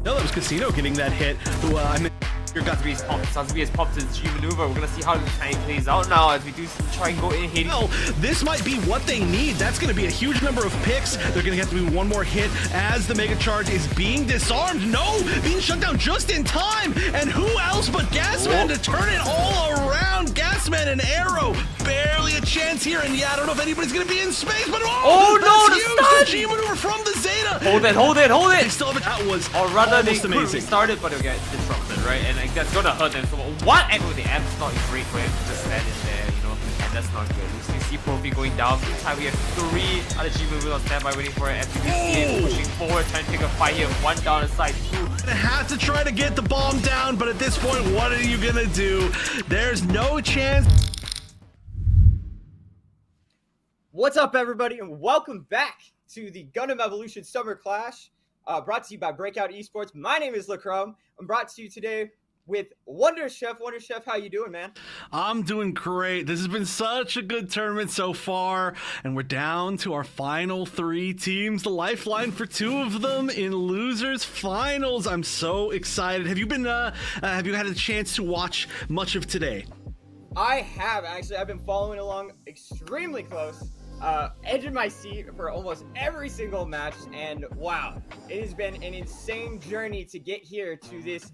No, that was Casino getting that hit. Who, I mean, got to be his pop. Sounds to be his pop to his G maneuver. We're gonna see how the time plays out now as we do try and go in hitting. well, this might be what they need. That's going to be a huge number of picks. They're going to have to do one more hit as the Mega Charge is being disarmed. No, being shut down just in time. And who else but Gasman to turn it all around? Gasman and Arrow, barely a chance here. And yeah, I don't know if anybody's going to be in space, but oh no, the G maneuver from the Zeta. Hold it, hold it, hold it. They still have it. That was or rather almost they amazing. Started, but it'll get disrupted, right? And like, that's gonna hurt them. So what? And with the M's not great for him to just stand in there, you know, and that's not good. You see Profi going down. Meantime, we have 3 other G movers on standby waiting for it. FTBC pushing forward, trying to take a fight here. 1 down aside, 2. Gonna have to try to get the bomb down, but at this point, what are you gonna do? There's no chance. What's up, everybody, and welcome back to the Gundam Evolution Summer Clash, brought to you by Breakout Esports. My name is Lacrum. I'm brought to you today with Wonder Chef. Wonder Chef, how you doing, man? I'm doing great. This has been such a good tournament so far, and we're down to our final 3 teams. The lifeline for 2 of them in losers finals. I'm so excited. Have you been? Have you had a chance to watch much of today? I have actually. I've been following along extremely close. Edge of my seat for almost every single match, and wow, it has been an insane journey to get here to this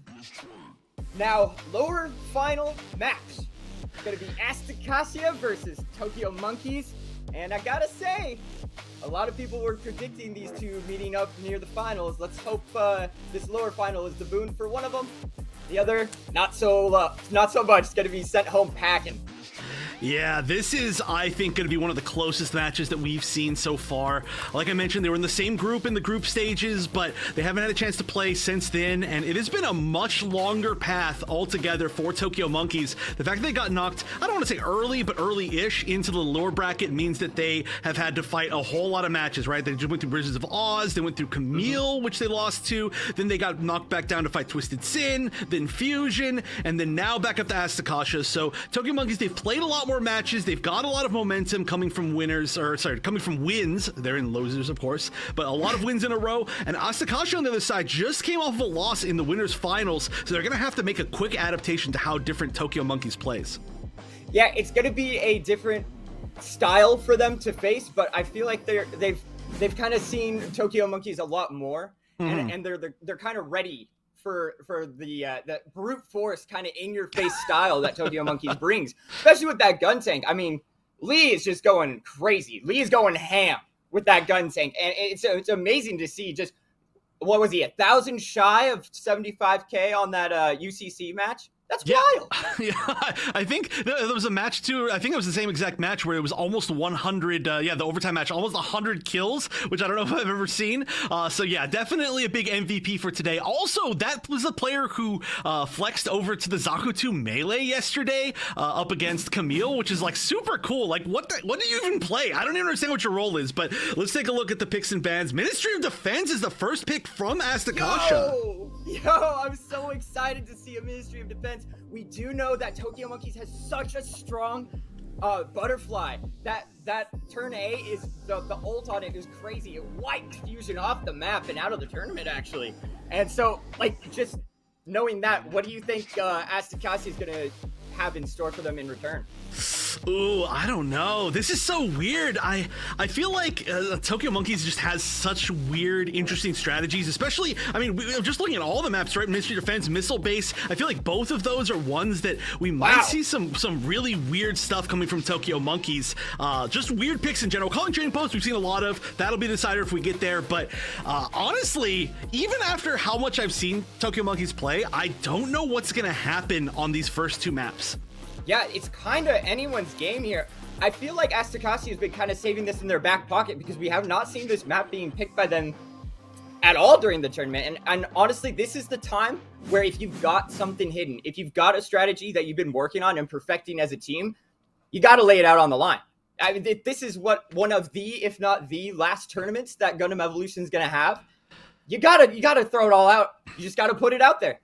now lower final match. It's gonna be Asticassia versus Tokyo Monkeys, and I gotta say, a lot of people were predicting these two meeting up near the finals. Let's hope this lower final is the boon for one of them. The other, not so much. It's gonna be sent home packing. Yeah, this is, I think, going to be one of the closest matches that we've seen so far. Like I mentioned, they were in the same group in the group stages, but they haven't had a chance to play since then, and it has been a much longer path altogether for Tokyo Monkeys. The fact that they got knocked, I don't want to say early, but early-ish into the lower bracket means that they have had to fight a whole lot of matches, right? They just went through Bridges of Oz, they went through Camille, which they lost to, then they got knocked back down to fight Twisted Sin, then Fusion, and then now back up to Asticassia. So Tokyo Monkeys, they've played a lot more matches. They've got a lot of momentum coming from wins. They're in losers, of course, but a lot of wins in a row. And Asticassia on the other side just came off of a loss in the winners finals, so they're going to have to make a quick adaptation to how different Tokyo Monkeys plays. Yeah, it's going to be a different style for them to face, but I feel like they've kind of seen Tokyo Monkeys a lot more, and they're kind of ready for the brute force kind of in your face style that Tokyo Monkeys brings, especially with that gun tank. I mean, Lee is just going crazy. Lee is going ham with that gun tank, and it's amazing to see. Just what was he, 1,000 shy of 75K on that UCC match? That's wild. Yeah, I think there was a match too. I think it was the same exact match where it was almost 100. The overtime match, almost 100 kills, which I don't know if I've ever seen. So yeah, definitely a big MVP for today. Also, that was a player who flexed over to the Zakutu melee yesterday up against Camille, which is like super cool. Like, what do you even play? I don't even understand what your role is. But let's take a look at the picks and bans. Ministry of Defense is the first pick from Asticassia. Yo, I'm so excited to see a Ministry of Defense. We do know that Tokyo Monkeys has such a strong butterfly. That turn A is the ult on it is crazy. It wiped Fusion off the map and out of the tournament, actually. And so, like, just knowing that, what do you think Asticassia is gonna have in store for them in return? Ooh, I don't know. This is so weird. I feel like Tokyo Monkeys just has such weird, interesting strategies, especially, I mean, just looking at all the maps, right? Ministry of Defense, Missile Base, I feel like both of those are ones that we might see some really weird stuff coming from Tokyo Monkeys. Just weird picks in general. Calling Training Post, we've seen a lot of. That'll be the decider if we get there, but honestly, even after how much I've seen Tokyo Monkeys play, I don't know what's gonna happen on these first 2 maps. Yeah, it's kind of anyone's game here. I feel like Asticassia has been kind of saving this in their back pocket because we have not seen this map being picked by them at all during the tournament. And honestly, this is the time where if you've got something hidden, if you've got a strategy that you've been working on and perfecting as a team, you got to lay it out on the line. I mean, this is what one of the, if not the last tournaments that Gundam Evolution is going to have. You gotta throw it all out. You just got to put it out there.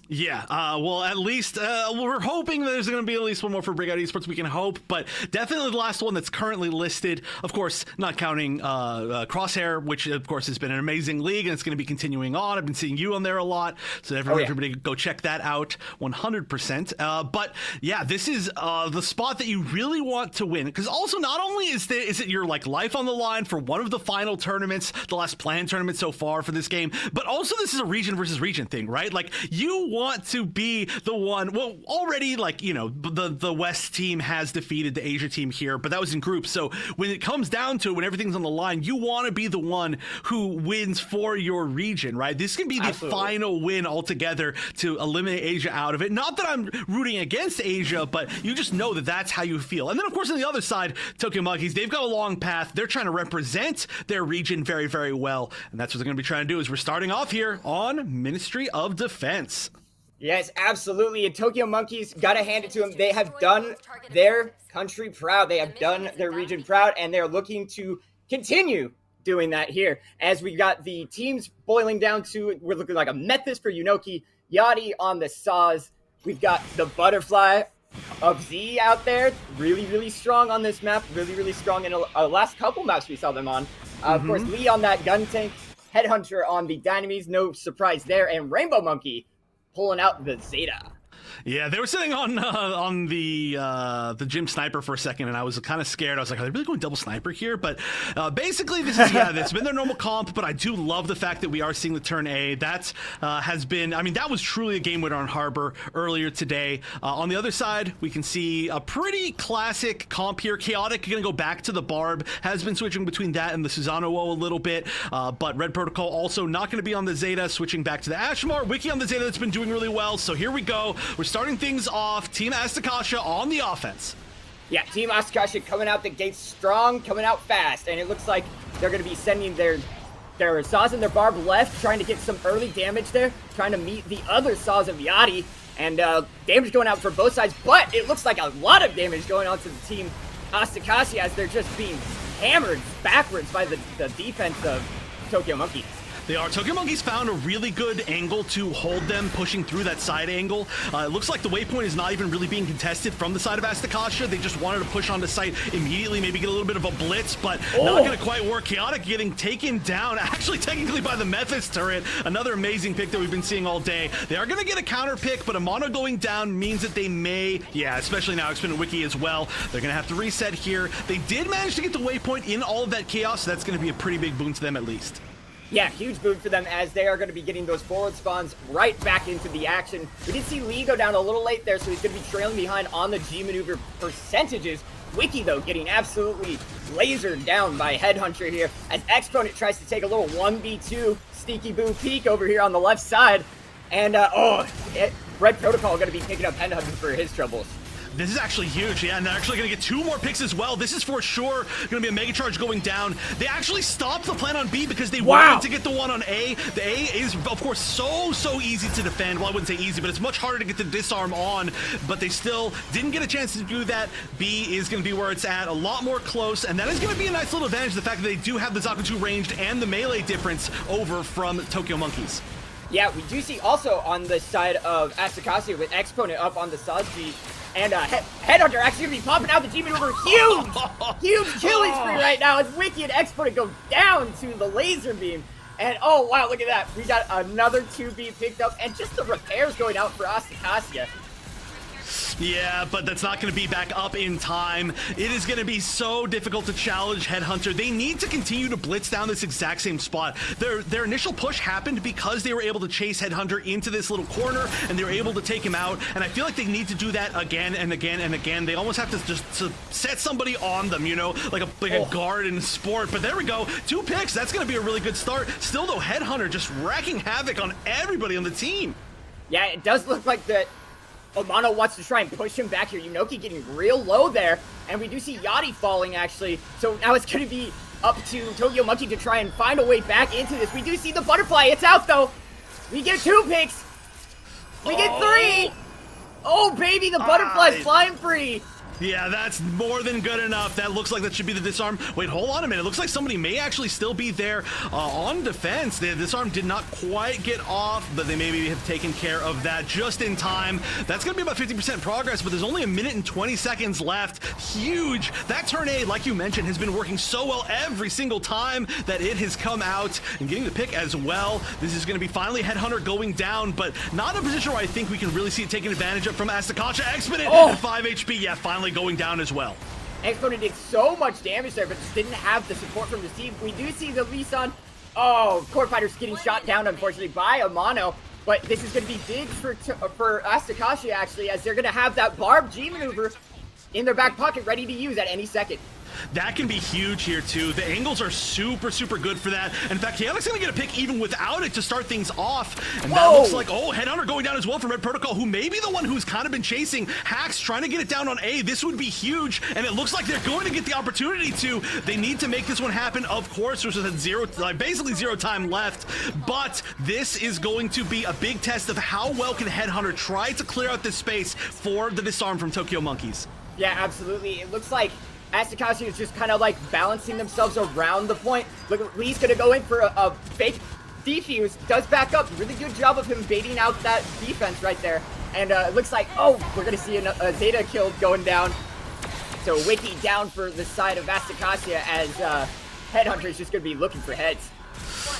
Yeah, well, at least we're hoping there's going to be at least one more for Breakout Esports. We can hope, but definitely the last one that's currently listed. Of course, not counting Crosshair, which of course has been an amazing league, and it's going to be continuing on. I've been seeing you on there a lot, so everybody go check that out 100%. But yeah, this is the spot that you really want to win, because also not only is it your like life on the line for one of the final tournaments, the last planned tournament so far for this game, but also this is a region versus region thing, right? Like you want to be the one. Well, already, like, you know, the West team has defeated the Asia team here, but that was in groups. So when it comes down to it, when everything's on the line, you want to be the one who wins for your region, right? This can be the final win altogether to eliminate Asia out of it. Not that I'm rooting against Asia, but you just know that that's how you feel. And then, of course, on the other side, Tokyo Monkeys, they've got a long path. They're trying to represent their region very, very well. And that's what they're going to be trying to do. Is we're starting off here on Ministry of Defense. Yes, absolutely. And Tokyo Monkeys, gotta hand it to them. They have done their country proud. They have done their region proud, and they're looking to continue doing that here. As we got the teams boiling down to, we're looking like a Methis for Yunoki, Yachty on the Saws. We've got the Butterfly of Z out there, really, really strong on this map, really, really strong in the last couple maps we saw them on. Of course, Lee on that gun tank, Headhunter on the Dynamis, no surprise there, and Rainbow Monkey pulling out the Zeta. Yeah, they were sitting on the gym sniper for a second, and I was kind of scared. I was like, are they really going double sniper here? But basically, this is, it's been their normal comp, but I do love the fact that we are seeing the turn A. That has been, I mean, that was truly a game winner on Harbor earlier today. On the other side, we can see a pretty classic comp here. Chaotic going to go back to the Barb, has been switching between that and the Susanoo a little bit, but Red Protocol also not going to be on the Zeta, switching back to the Ashmar. Wiki on the Zeta that's been doing really well, so here we go. We're starting things off. Team Asticassia on the offense. Yeah, Team Asticassia coming out the gates strong, coming out fast, and it looks like they're going to be sending their Saws and their Barb left, trying to get some early damage there, trying to meet the other Saws of Yachty, and damage going out for both sides, but it looks like a lot of damage going on to the Team Asticassia as they're just being hammered backwards by the defense of Tokyo Monkeys. They are. Tokyo Monkeys found a really good angle to hold them, pushing through that side angle. It looks like the waypoint is not even really being contested from the side of Asticassia. They just wanted to push onto site immediately, maybe get a little bit of a blitz, but not going to quite work. Chaotic getting taken down, actually technically by the Methis turret. Another amazing pick that we've been seeing all day. They are going to get a counter pick, but a mono going down means that they may, especially now, Expanded Wiki as well. They're going to have to reset here. They did manage to get the waypoint in all of that chaos, so that's going to be a pretty big boon to them at least. Yeah, huge boon for them as they are going to be getting those forward spawns right back into the action. We did see Lee go down a little late there, so he's going to be trailing behind on the G maneuver percentages. Wiki, though, getting absolutely lasered down by Headhunter here as Exponent tries to take a little 1v2 sneaky boo peek over here on the left side. And, Red Protocol going to be picking up Headhunter for his troubles. This is actually huge, and they're actually going to get 2 more picks as well. This is for sure going to be a Mega Charge going down. They actually stopped the plan on B because they wanted to get the one on A. The A is, of course, so easy to defend. Well, I wouldn't say easy, but it's much harder to get the disarm on, but they still didn't get a chance to do that. B is going to be where it's at, a lot more close, and that is going to be a nice little advantage, the fact that they do have the Zaku 2 ranged and the melee difference over from Tokyo Monkeys. Yeah, we do see also on the side of Asticassia with Exponent up on the Saz G. And Headhunter actually going to be popping out the G maneuver. Huge killing spree right now as Wiki and Exponent go down to the laser beam. And oh wow, look at that. We got another 2B picked up, and just the repairs going out for Asticassia. Yeah, but that's not going to be back up in time. It is going to be so difficult to challenge Headhunter. They need to continue to blitz down this exact same spot. Their initial push happened because they were able to chase Headhunter into this little corner, and they were able to take him out. And I feel like they need to do that again and again and again. They almost have to just set somebody on them, you know, like a guard in sport. But there we go. 2 picks. That's going to be a really good start. Still, though, Headhunter just wreaking havoc on everybody on the team. Yeah, it does look like that Omano wants to try and push him back here. Yunoki getting real low there, and we do see Yachty falling, actually. So now it's going to be up to Tokyo Monkey to try and find a way back into this. We do see the Butterfly. It's out, though. We get 2 picks. We get 3. Oh, baby, the Butterfly's flying free. Yeah, that's more than good enough. That looks like that should be the disarm. Wait, hold on a minute. It looks like somebody may actually still be there on defense. The disarm did not quite get off, but they maybe have taken care of that just in time. That's going to be about 50% progress, but there's only 1 minute and 20 seconds left. Huge. That turn A, like you mentioned, has been working so well every single time that it has come out and getting the pick as well. This is going to be finally Headhunter going down, but not a position where I think we can really see it taken advantage of from Asticassia. Exponent at 5 HP. Yeah, finally going down as well. Exponent did so much damage there, but just didn't have the support from the team. We do see the Lee Sun. Oh, Core Fighter's getting shot down, unfortunately, by a Mono. But this is going to be big for Asticassia, actually, as they're going to have that Barb G maneuver in their back pocket ready to use at any second. That can be huge here, too. The angles are super, super good for that. In fact, Chaotic's going to get a pick even without it to start things off. And that looks like, oh, Headhunter going down as well from Red Protocol, who may be the one who's kind of been chasing Hacks, trying to get it down on A. This would be huge, and it looks like they're going to get the opportunity to. They need to make this one happen, of course, which is at basically zero time left. But this is going to be a big test of how well can Headhunter try to clear out this space for the disarm from Tokyo Monkeys. Yeah, absolutely. It looks like Asticassia is just kind of like balancing themselves around the point. Look, Lee's gonna go in for a fake defuse. Does back up. Really good job of him baiting out that defense right there. And it looks like, oh, we're gonna see a Zeta kill going down. So Wiki down for the side of Asticassia as Headhunter is just gonna be looking for heads.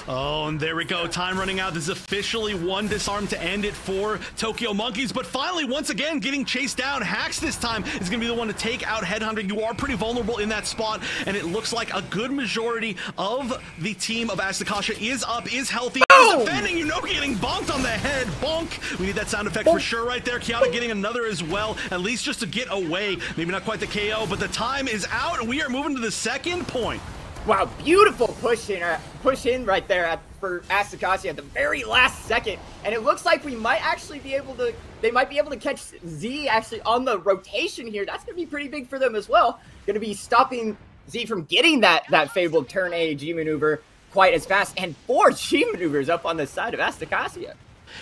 Oh, and there we go. Time running out. This is officially one disarm to end it for Tokyo Monkeys. But finally, once again, getting chased down. Hacks this time is going to be the one to take out Headhunter. You are pretty vulnerable in that spot, and it looks like a good majority of the team of Asticassia is up, is healthy, is defending. You know, getting bonked on the head. Bonk. We need that sound effect for sure right there. Chaotic getting another as well, at least just to get away. Maybe not quite the KO, but the time is out, and we are moving to the second point. Wow, beautiful push in right there for Asticassia at the very last second. And it looks like we might actually be able to, they might be able to catch Z actually on the rotation here. That's going to be pretty big for them as well. Going to be stopping Z from getting that fabled turn A G maneuver quite as fast. And 4 G maneuvers up on the side of Asticassia.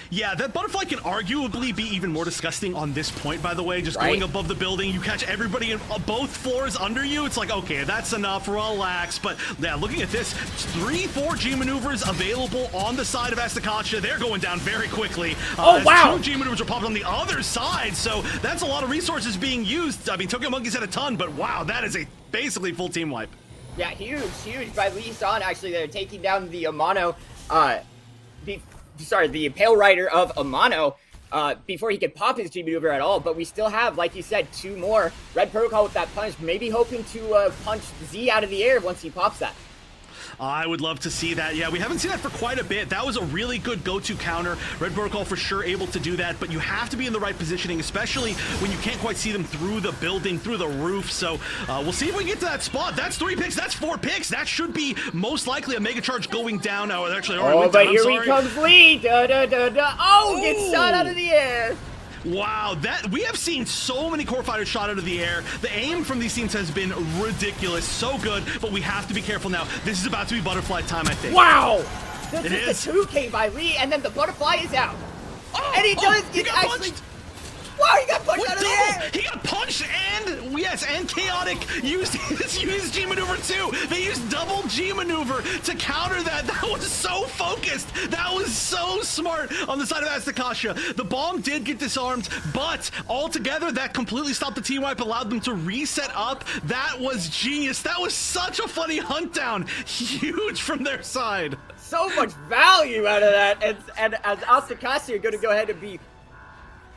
Yeah, that butterfly can arguably be even more disgusting on this point, by the way. Just going above the building, you catch everybody in both floors under you. It's like, okay, that's enough, relax. But yeah, looking at this, 3-4 G maneuvers available on the side of Asticassia. They're going down very quickly. Oh, wow. 2 G maneuvers are popping on the other side, so that's a lot of resources being used. I mean, Tokyo Monkeys had a ton, but wow, that is a basically full team wipe. Yeah, huge by Lee San. Actually, they're taking down the Amano, the Pale Rider of Amano before he could pop his G maneuver at all. But we still have, like you said, 2 more. Red Protocol with that punch, maybe hoping to punch Z out of the air once he pops that. I would love to see that. Yeah, we haven't seen that for quite a bit. That was a really good go-to counter. Red Protocol for sure able to do that, but you have to be in the right positioning, especially when you can't quite see them through the building, through the roof. So we'll see if we can get to that spot. That's 3 picks. That's 4 picks. That should be most likely a Mega Charge going down. Oh, it actually already went down. But here he comes, Lee. Oh, gets shot out of the air. Wow, we have seen so many Core Fighters shot out of the air. The aim from these teams has been ridiculous, so good, but we have to be careful now. This is about to be butterfly time, I think. Wow! This is a 2K by Lee, and then the butterfly is out. Oh, and he does get actually... Wow, he got punched out of the air! He got punched, and yes, and Chaotic used his G maneuver too. They used double G maneuver to counter that. That was so focused. That was so smart on the side of Asticassia. The bomb did get disarmed, but altogether that completely stopped the team wipe, allowed them to reset up. That was genius. That was such a funny hunt down. Huge from their side. So much value out of that, and as Asticassia are going to go ahead and be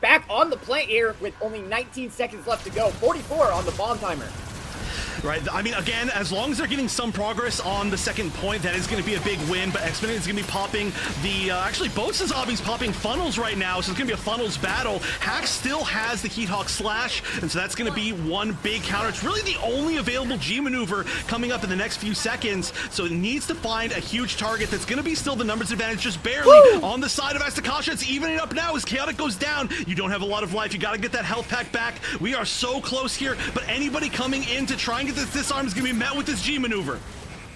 back on the plate here with only 19 seconds left to go. 44 on the bomb timer. Right, I mean, again, as long as they're getting some progress on the second point, that is going to be a big win, but Exponent is going to be popping the, actually, both Sazabi's popping funnels right now, so it's going to be a funnels battle. Hack still has the Heat Hawk Slash, and so that's going to be one big counter. It's really the only available G maneuver coming up in the next few seconds, so it needs to find a huge target that's going to be still the numbers advantage, just barely. On the side of Asticassia, it's evening up now as Chaotic goes down. You don't have a lot of life. You got to get that health pack back. We are so close here, but anybody coming in to try and get this disarm is going to be met with this G maneuver.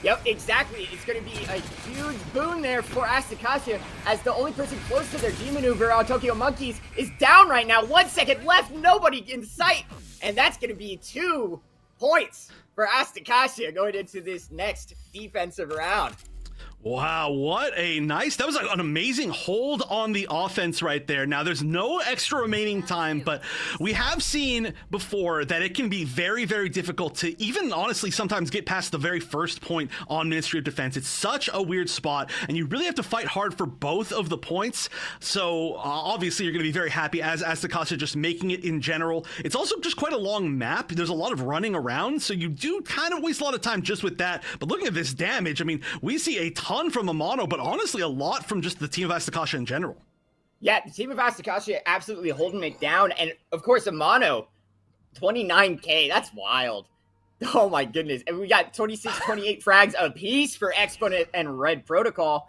Yep, exactly. It's going to be a huge boon there for Asticassia, as the only person close to their G maneuver on Tokyo Monkeys is down right now. 1 second left, nobody in sight. And that's going to be 2 points for Asticassia going into this next defensive round. Wow, what a nice, that was like an amazing hold on the offense right there. Now, there's no extra remaining time, but we have seen before that it can be very, very difficult to even honestly sometimes get past the very first point on Ministry of Defense. It's such a weird spot, and you really have to fight hard for both of the points. So obviously you're going to be very happy as Asticassia just making it in general. It's also just quite a long map. There's a lot of running around, so you do kind of waste a lot of time just with that. But looking at this damage, I mean, we see a ton from Amano, but honestly a lot from just the team of Asticassia in general. Yeah, the team of Asticassia absolutely holding it down, and of course Amano, 29k, that's wild. Oh my goodness, and we got 26, 28 frags apiece for Exponent and Red Protocol.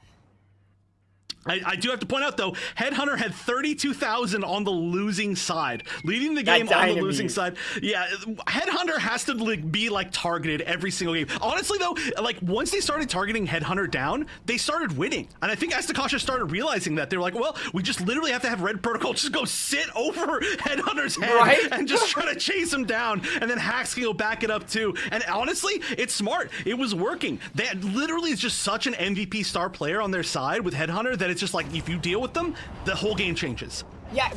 I do have to point out, though, Headhunter had 32,000 on the losing side, leading the game on the losing side. Yeah, Headhunter has to be like targeted every single game. Honestly, though, like once they started targeting Headhunter down, they started winning. And I think Asticassia started realizing that. They were like, well, we just literally have to have Red Protocol just go sit over Headhunter's head and just try to chase him down. And then Hacks can go back it up, too. And honestly, it's smart. It was working. They literally is just such an MVP star player on their side with Headhunter that it's just like, if you deal with them, the whole game changes. Yeah,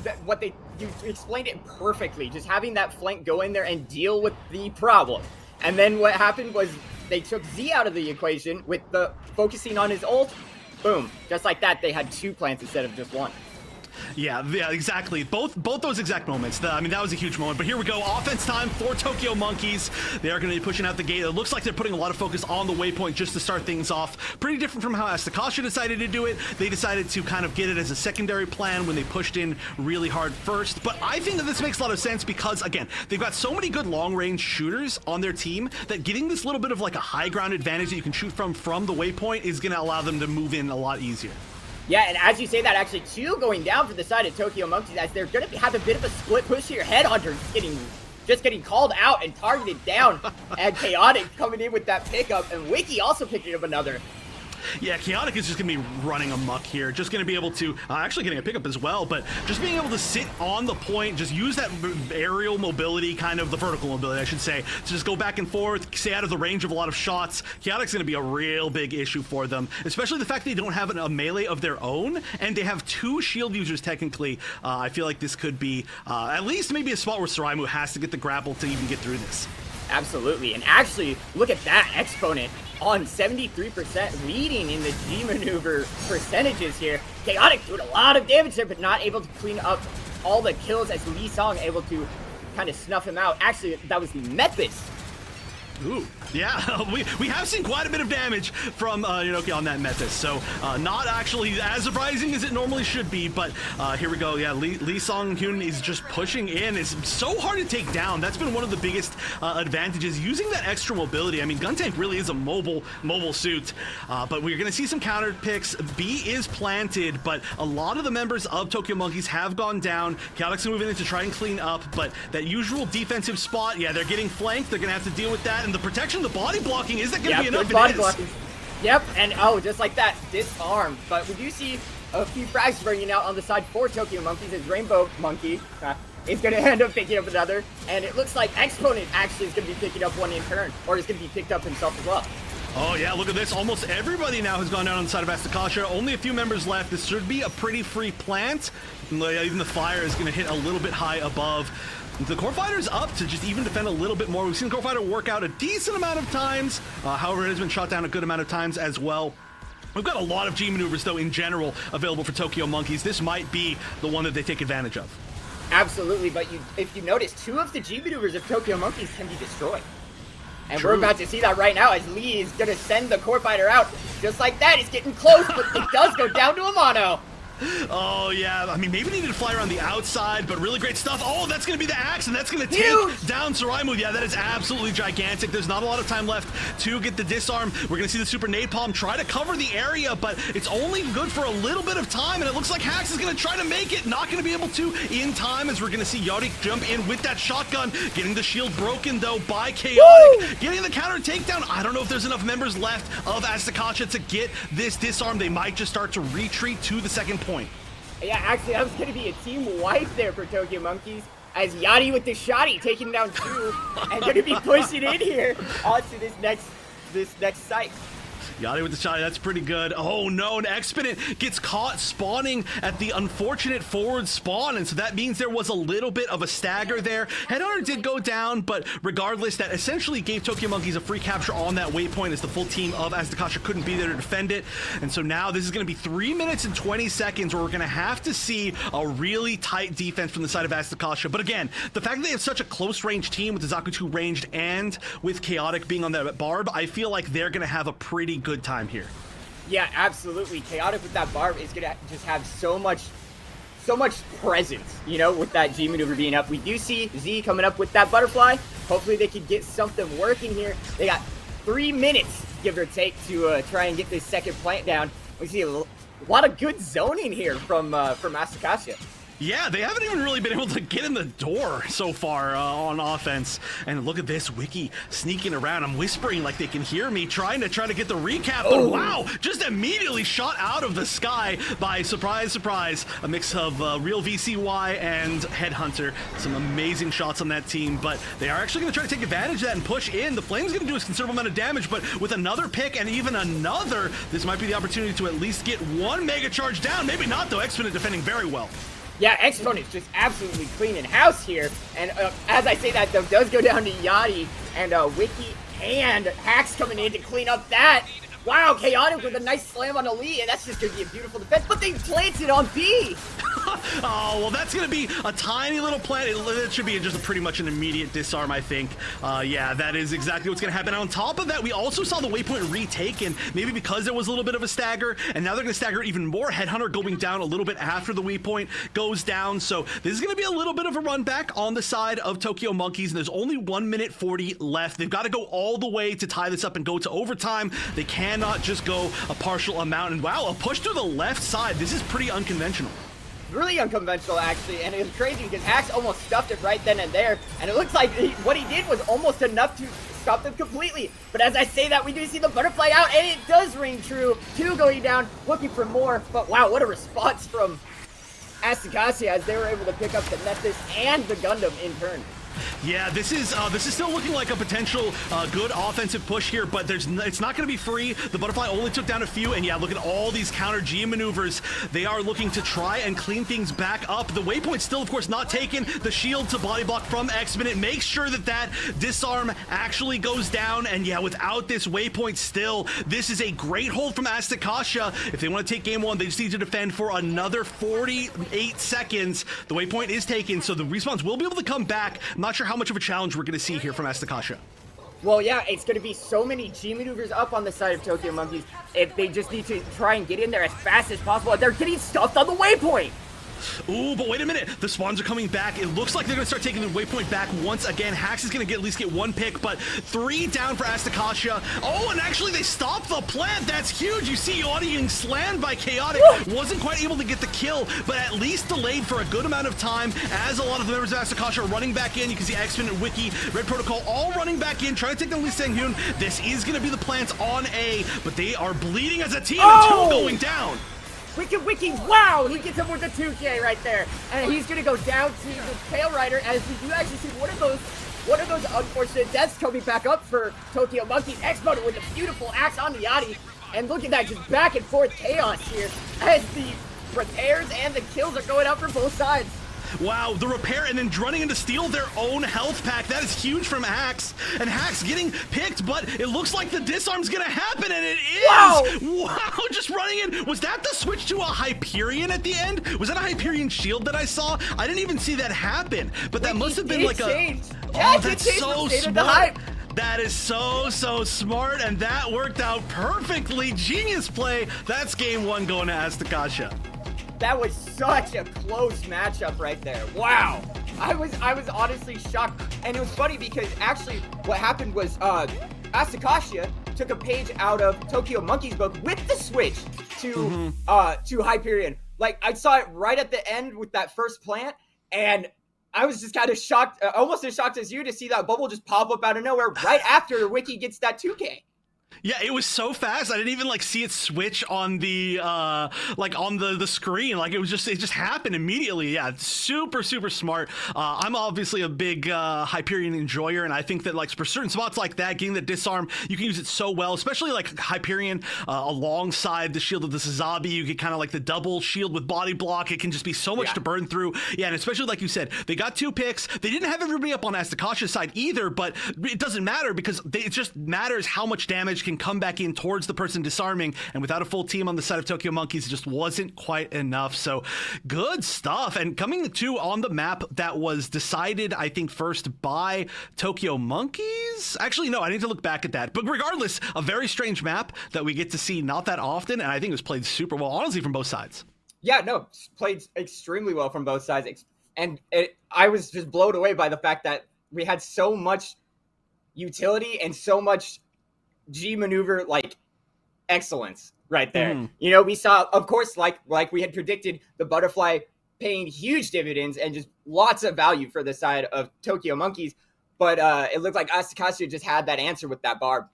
you explained it perfectly. Just having that flank go in there and deal with the problem. And then what happened was they took Z out of the equation with the focusing on his ult. Boom. Just like that, they had 2 plants instead of just 1. Yeah, exactly. Both those exact moments. I mean, that was a huge moment. But here we go. Offense time for Tokyo Monkeys. They are going to be pushing out the gate. It looks like they're putting a lot of focus on the waypoint just to start things off. Pretty different from how Asticassia decided to do it. They decided to kind of get it as a secondary plan when they pushed in really hard first. But I think that this makes a lot of sense because, again, they've got so many good long-range shooters on their team that getting this little bit of like a high ground advantage that you can shoot from the waypoint is going to allow them to move in a lot easier. Yeah, and as you say that, actually, 2 going down for the side of Tokyo Monkeys, as they're going to have a bit of a split push here. Headhunter just getting called out and targeted down, and Chaotic coming in with that pickup, and Wiki also picking up another. Yeah, Chaotic is just going to be running amok here. Just going to be able to, actually getting a pickup as well, but just being able to sit on the point, just use that aerial mobility, kind of the vertical mobility, I should say, to just go back and forth, stay out of the range of a lot of shots. Chaotic's going to be a real big issue for them, especially the fact they don't have a melee of their own, and they have 2 shield users technically. I feel like this could be at least maybe a spot where Saraimu has to get the grapple to even get through this. Absolutely, and actually, look at that Exponent on 73%, leading in the G maneuver percentages here. Chaotic doing a lot of damage there, but not able to clean up all the kills as Lee Song able to kind of snuff him out. Actually, that was Methis. Ooh, yeah, we have seen quite a bit of damage from Inoki on that Methis, so not actually as surprising as it normally should be, but here we go. Yeah, Lee Song-hyun is just pushing in. It's so hard to take down. That's been one of the biggest advantages, using that extra mobility. I mean, Guntank really is a mobile suit, but we're going to see some counter picks. B is planted, but a lot of the members of Tokyo Monkeys have gone down. Chaotic's moving in to try and clean up, but that usual defensive spot, yeah, they're getting flanked. They're going to have to deal with that, and the protection, the body blocking, is that going to be enough? Body blocking. Yep, and oh, just like that, disarmed. But we do see a few frags bringing out on the side for Tokyo Monkeys as Rainbow Monkey is going to end up picking up another, and it looks like Exponent actually is going to be picking up one in turn, or is going to be picked up himself as well. Oh yeah, look at this. Almost everybody now has gone down on the side of Asticassia. Only a few members left. This should be a pretty free plant. Even the fire is going to hit a little bit high above. The Core Fighter's up to just even defend a little bit more. We've seen the Core Fighter work out a decent amount of times. However, it has been shot down a good amount of times as well. We've got a lot of G maneuvers, though, in general, available for Tokyo Monkeys. This might be the one that they take advantage of. Absolutely, but if you notice, 2 of the G maneuvers of Tokyo Monkeys can be destroyed. And True. We're about to see that right now as Lee is going to send the Core Fighter out. Just like that, it's getting close, but it does go down to Amano. Oh, yeah. I mean, maybe needed to fly around the outside, but really great stuff. Oh, that's going to be the axe, and that's going to take down Saraimu. Yeah, that is absolutely gigantic. There's not a lot of time left to get the disarm. We're going to see the Super Napalm try to cover the area, but it's only good for a little bit of time, and it looks like Hax is going to try to make it. Not going to be able to in time, as we're going to see Yachty jump in with that shotgun, getting the shield broken, though, by Chaotic. Getting the counter takedown. I don't know if there's enough members left of Asticassia to get this disarm. They might just start to retreat to the second point. Yeah, actually, that was going to be a team wipe there for Tokyo Monkeys, as Yachty with the shotty taking down 2 and going to be pushing in here onto this next site. Yachty with the shot, that's pretty good. Oh no, an Exponent gets caught spawning at the unfortunate forward spawn, and so that means there was a little bit of a stagger there. Headhunter did go down, but regardless, that essentially gave Tokyo Monkeys a free capture on that waypoint, as the full team of Asticassia couldn't be there to defend it. And so now this is going to be 3 minutes and 20 seconds where we're going to have to see a really tight defense from the side of Asticassia. But again, the fact that they have such a close range team with the Zaku 2 ranged and with Chaotic being on that Barb, I feel like they're going to have a pretty good time here. Yeah, absolutely. Chaotic with that Barb is gonna just have so much presence, you know, with that G maneuver being up. We do see Z coming up with that butterfly. Hopefully they can get something working here. They got 3 minutes, give or take, to try and get this second plant down. We see a lot of good zoning here from Asticassia. Yeah, they haven't even really been able to get in the door so far on offense. And look at this, Wiki sneaking around. I'm whispering like they can hear me, trying to get the recap. But wow, just immediately shot out of the sky by, surprise, surprise, a mix of real VCY and Headhunter. Some amazing shots on that team, but they are actually going to try to take advantage of that and push in. The Flame's going to do a considerable amount of damage, but with another pick and even another, this might be the opportunity to at least get one Mega Charge down. Maybe not, though. Exponent defending very well. Yeah, Exponent's just absolutely cleaning house here. And as I say that, though, does go down to Yachty and Wiki and Hax coming in to clean up that. Wow, Chaotic with a nice slam on Elite, and that's just going to be a beautiful defense, but they planted on B! Oh, well, that's going to be a tiny little plant. It should be just pretty much an immediate disarm, I think. Yeah, that is exactly what's going to happen. On top of that, we also saw the waypoint retaken, maybe because there was a little bit of a stagger, and now they're going to stagger even more. Headhunter going down a little bit after the waypoint goes down, so this is going to be a little bit of a run back on the side of Tokyo Monkeys, and there's only 1 minute 40 left. They've got to go all the way to tie this up and go to overtime. They cannot just go a partial amount, and wow, a push to the left side. This is pretty unconventional. Really unconventional, actually, and it was crazy because Hax almost stuffed it right then and there, and it looks like what he did was almost enough to stop them completely. But as I say that, we do see the butterfly out, and it does ring true. 2 going down, looking for more, but wow, what a response from Asticassia as they were able to pick up the Nephthys and the Gundam in turn. Yeah, this is still looking like a potential good offensive push here, but it's not going to be free. The butterfly only took down a few, and yeah, look at all these counter G maneuvers. They are looking to try and clean things back up. The waypoint still, of course, not taken. The shield to body block from Exponent makes sure that disarm actually goes down, and yeah, without this waypoint still, this is a great hold from Asticassia. If they want to take game 1, they just need to defend for another 48 seconds. The waypoint is taken, so the respawns will be able to come back. I'm not sure how much of a challenge we're going to see here from Asticassia. Well, yeah, it's going to be so many G maneuvers up on the side of Tokyo Monkeys. If they just need to try and get in there as fast as possible. They're getting stuffed on the waypoint. Ooh, but wait a minute. The spawns are coming back. It looks like they're going to start taking the waypoint back once again. Hax is going to at least get 1 pick, but 3 down for Asticassia. Oh, and actually they stopped the plant. That's huge. You see Yachty getting slammed by Chaotic. Woo! Wasn't quite able to get the kill, but at least delayed for a good amount of time as a lot of the members of Asticassia are running back in. You can see Exponent, Wiki, Red Protocol all running back in, trying to take down Lee Sang-hyun. This is going to be the plants on A, but they are bleeding as a team, and 2 going down. Wiki, wow! He gets him with the 2K right there. And he's gonna go down to the Tail Rider as we do actually see one of those unfortunate deaths coming back up for Tokyo Monkeys. Exponent with a beautiful axe on the Yachty. And look at that, just back and forth chaos here as the repairs and the kills are going out for both sides. Wow, the repair and then running in to steal their own health pack. That is huge from Hax. And Hax getting picked, but it looks like the disarm's gonna happen, and it is! Wow, just running in. Was that the switch to a Hyperion at the end? Was that a Hyperion shield that I saw? I didn't even see that happen, but that must have been like a... Oh, that's so smart. That is so smart, and that worked out perfectly. Genius play. That's game 1 going to Asticassia. That was such a close matchup right there. Wow. I was honestly shocked. And it was funny because actually what happened was Asticassia took a page out of Tokyo Monkey's book with the switch to Hyperion. Like, I saw it right at the end with that first plant, and I was just kind of shocked, almost as shocked as you, to see that bubble just pop up out of nowhere right after Wiki gets that 2K. Yeah, it was so fast. I didn't even like see it switch on the like on the screen. Like it just happened immediately. Yeah, super smart. I'm obviously a big Hyperion enjoyer, and I think that like for certain spots like that, getting the disarm, you can use it so well, especially like Hyperion alongside the shield of the Sazabi. You get kind of like the double shield with body block. It can just be so much to burn through. Yeah, and especially like you said, they got 2 picks. They didn't have everybody up on Asticassia's side either, but it doesn't matter because it just matters how much damage can come back in towards the person disarming, and without a full team on the side of Tokyo Monkeys, it just wasn't quite enough. So good stuff. And coming to on the map that was decided, I think, first by Tokyo Monkeys. Actually, no, I need to look back at that. But regardless, a very strange map that we get to see not that often, and I think it was played super well, honestly, from both sides. Yeah, no, played extremely well from both sides. And I was just blown away by the fact that we had so much utility and so much G maneuver like excellence right there. You know, we saw, of course, like we had predicted, the butterfly paying huge dividends and just lots of value for the side of Tokyo Monkeys. But it looked like Asticassia just had that answer with that barb.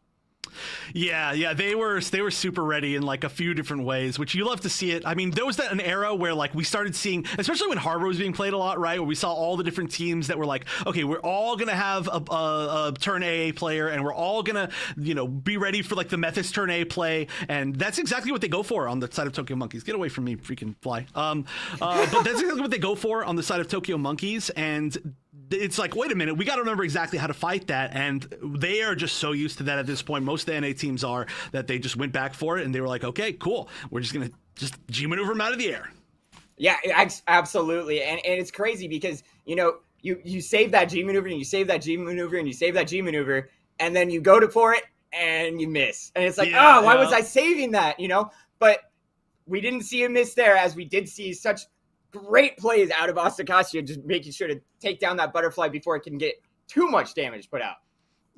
Yeah, they were super ready in like a few different ways, which you love to see it. I mean, there was an era where like we started seeing, especially when Harbor was being played a lot, right? Where we saw all the different teams that were like, okay, we're all gonna have a turn AA player, and we're all gonna, you know, be ready for like the Mephis turn A play, and that's exactly what they go for on the side of Tokyo Monkeys. Get away from me, freaking fly. But that's exactly what they go for on the side of Tokyo Monkeys, and it's like, wait a minute, we got to remember exactly how to fight that, and they are just so used to that at this point. Most of the NA teams are, that they just went back for it, and they were like, okay, cool, we're just gonna just G maneuver them out of the air. Yeah, absolutely, and it's crazy because, you know, you save that G maneuver, and you save that G maneuver, and you save that G maneuver, and then you go for it, and you miss, and it's like, why was I saving that, you know? But we didn't see a miss there, as we did see such great plays out of Asticassia, just making sure to take down that butterfly before it can get too much damage put out.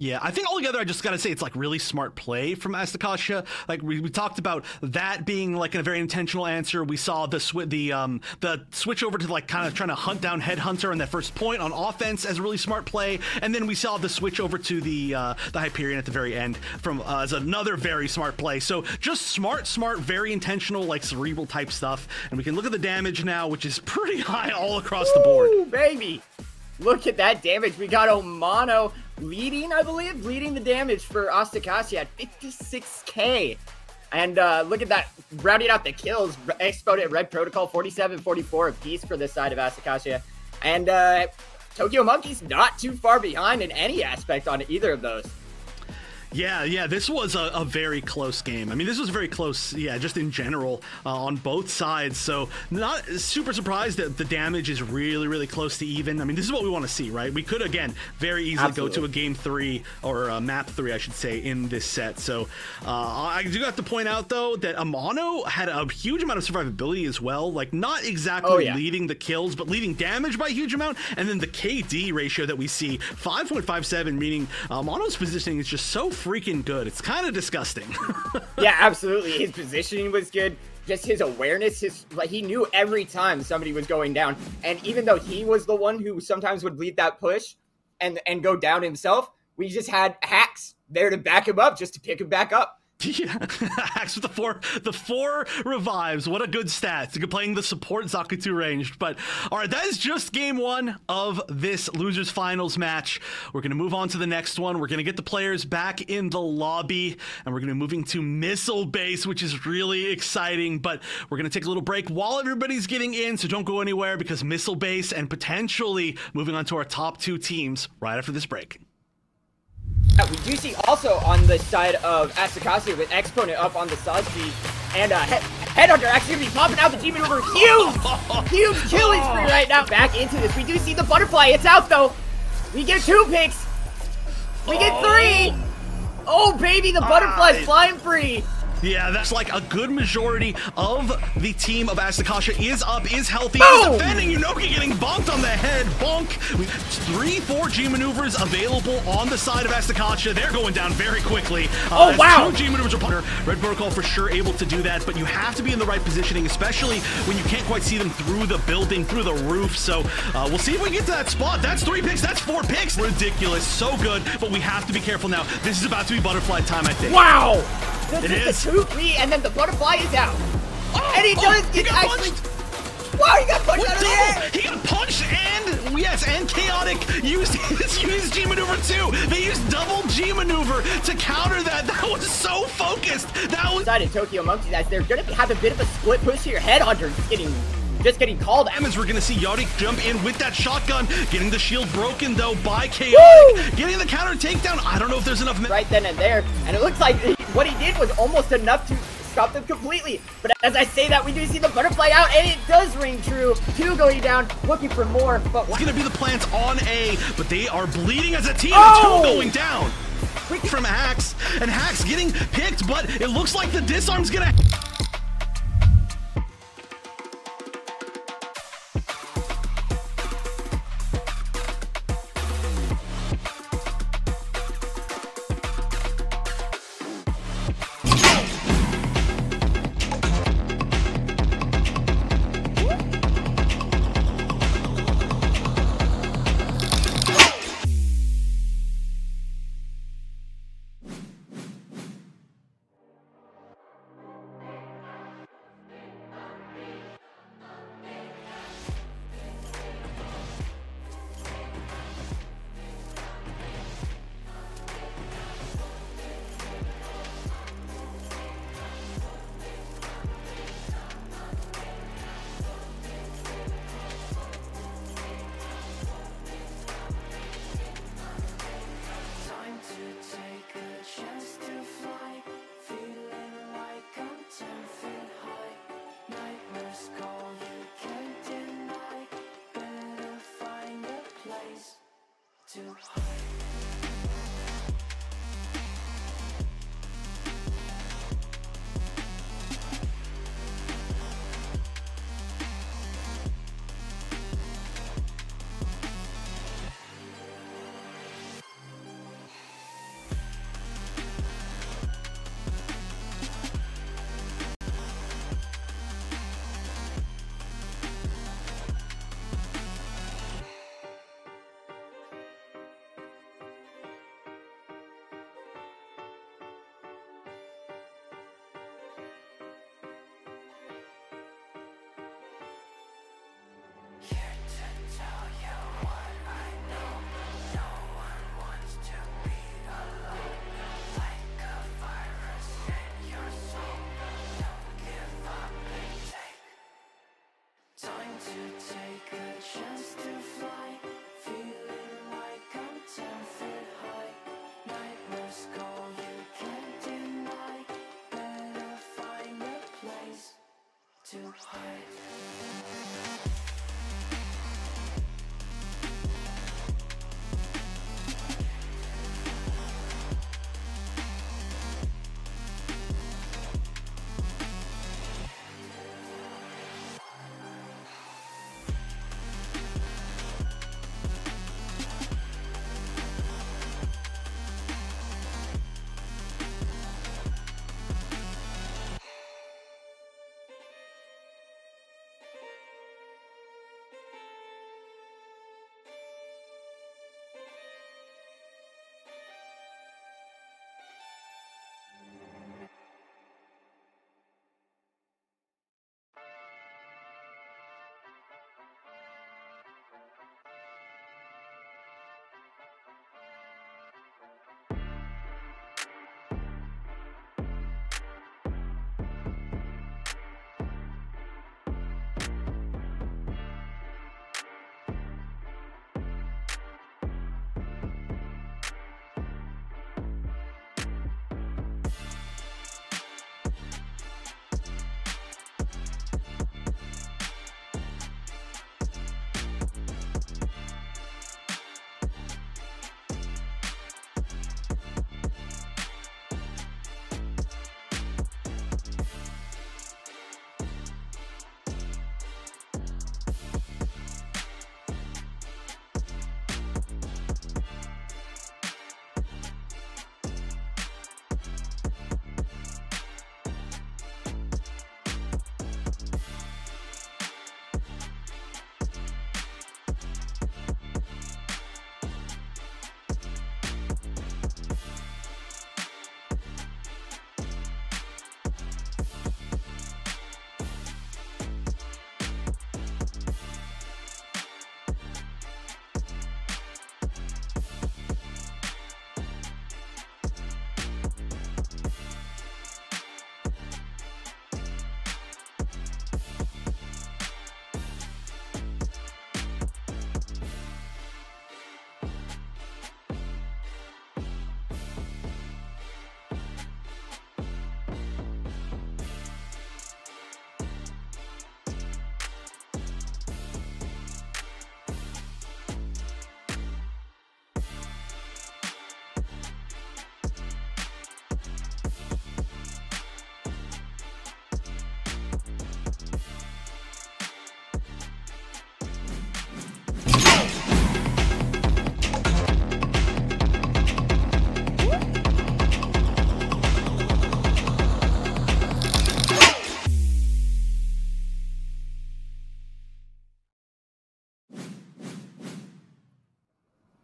Yeah, I think altogether, I just got to say it's like really smart play from Asticassia. Like we talked about that being like a very intentional answer. We saw the switch over to like kind of trying to hunt down Headhunter on that first point on offense as a really smart play, and then we saw the switch over to the Hyperion at the very end from as another very smart play. So just smart, very intentional, like cerebral type stuff. And we can look at the damage now, which is pretty high all across the board. Baby, look at that damage. We got Omano leading, I believe, the damage for Asticassia at 56k. And look at that, rounding out the kills, Exponent, Red Protocol, 47-44 apiece for this side of Asticassia. And Tokyo Monkeys not too far behind in any aspect on either of those. Yeah, this was a very close game. I mean, this was very close, yeah, just in general on both sides. So not super surprised that the damage is really close to even. I mean, this is what we want to see, right? We could, again, very easily go to a game 3 or a map 3, I should say, in this set. So I do have to point out, though, that Amano had a huge amount of survivability as well. Like, not exactly leading the kills, but leading damage by a huge amount. And then the KD ratio that we see, 5.57, meaning Amano's positioning is just so freaking good. It's kind of disgusting. Yeah, absolutely. His positioning was good. Just his awareness, he knew every time somebody was going down. And even though he was the one who sometimes would lead that push and go down himself, we just had hacks there to back him up, just to pick him back up. Yeah, hacks with the four revives. What a good stat. Playing the support Zakutu ranged. But all right, that is just game 1 of this losers finals match. We're going to move on to the next one. We're going to get the players back in the lobby, and we're going to be moving to Missile Base, which is really exciting. But we're going to take a little break while everybody's getting in, so don't go anywhere, because Missile Base and potentially moving on to our top 2 teams right after this break. We do see also on the side of Asticassia with Exponent up on the side speed, and Headhunter actually going to be popping out the G maneuver. Huge killing spree right now. Back into this. We do see the butterfly. It's out though. We get 2 picks. We get 3. Oh baby, the butterfly's flying free. Yeah, that's like a good majority of the team of Asticassia is up, is healthy, Boom! is defending. Yunoki getting bonked on the head. Bonk. 3-4 G maneuvers available on the side of Asticassia. They're going down very quickly. Oh, wow. 2 G maneuvers are punter. Red Protocol for sure able to do that, but you have to be in the right positioning, especially when you can't quite see them through the building, through the roof. So we'll see if we can get to that spot. That's 3 picks. That's 4 picks. Ridiculous. So good, but we have to be careful now. This is about to be butterfly time, I think. Wow! It is. The 2-3, and then the butterfly is out. Oh, And he does he get got actually. punched. Wow, he got punched With out of the double. air! He got punched and, yes, and Chaotic used his G maneuver too. They used double G maneuver to counter that. That was so focused. That was. Decided Tokyo Monkeys as they're gonna have a bit of a split push here. Headhunter just getting called out. As we're gonna see Yachty jump in with that shotgun, getting the shield broken though by Chaotic, Woo! getting the counter takedown. I don't know if there's enough. Right then and there, and it looks like what he did was almost enough to stop them completely. But as I say that, we do see the butterfly out, and it does ring true. 2 going down, looking for more, but It's gonna be the plants on A, but they are bleeding as a team. Oh! 2 going down. Quick from Hacks, and Hacks getting picked, but it looks like the disarm's gonna.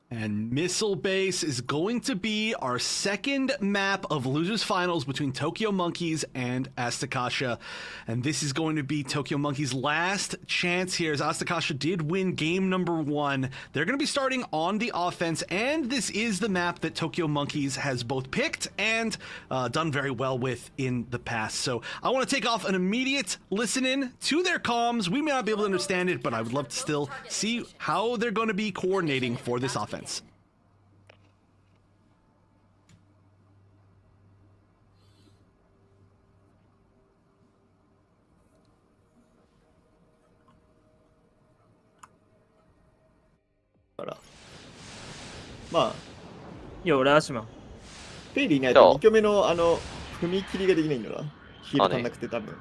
And Missile Base is going to be our second map of Losers Finals between Tokyo Monkeys and Asticassia. And this is going to be Tokyo Monkeys' last chance here, as Asticassia did win game number 1. They're going to be starting on the offense, and this is the map that Tokyo Monkeys has both picked and done very well with in the past. So I want to take off an immediate listen-in to their comms. We may not be able to understand it, but I would love to still see how they're going to be coordinating for this offense. からまあいや俺アシマペイリーいないと2挙目の踏み切りができないんだな。ヒール足んなくて多分。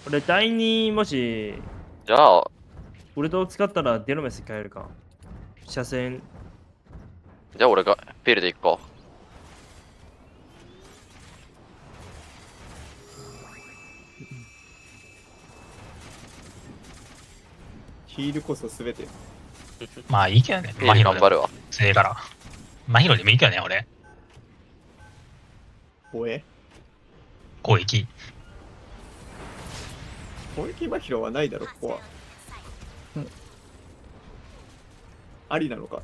俺第2もしじゃあウルトを使ったらデロメス変えるか。車線じゃあ俺がペイルで行くか。ヒールこそ全て。まあいいけどね。ペイル頑張るわ。強いから。マヒロでもいいけどね、俺。攻撃マヒロはないだろ、ここは。ありなのか。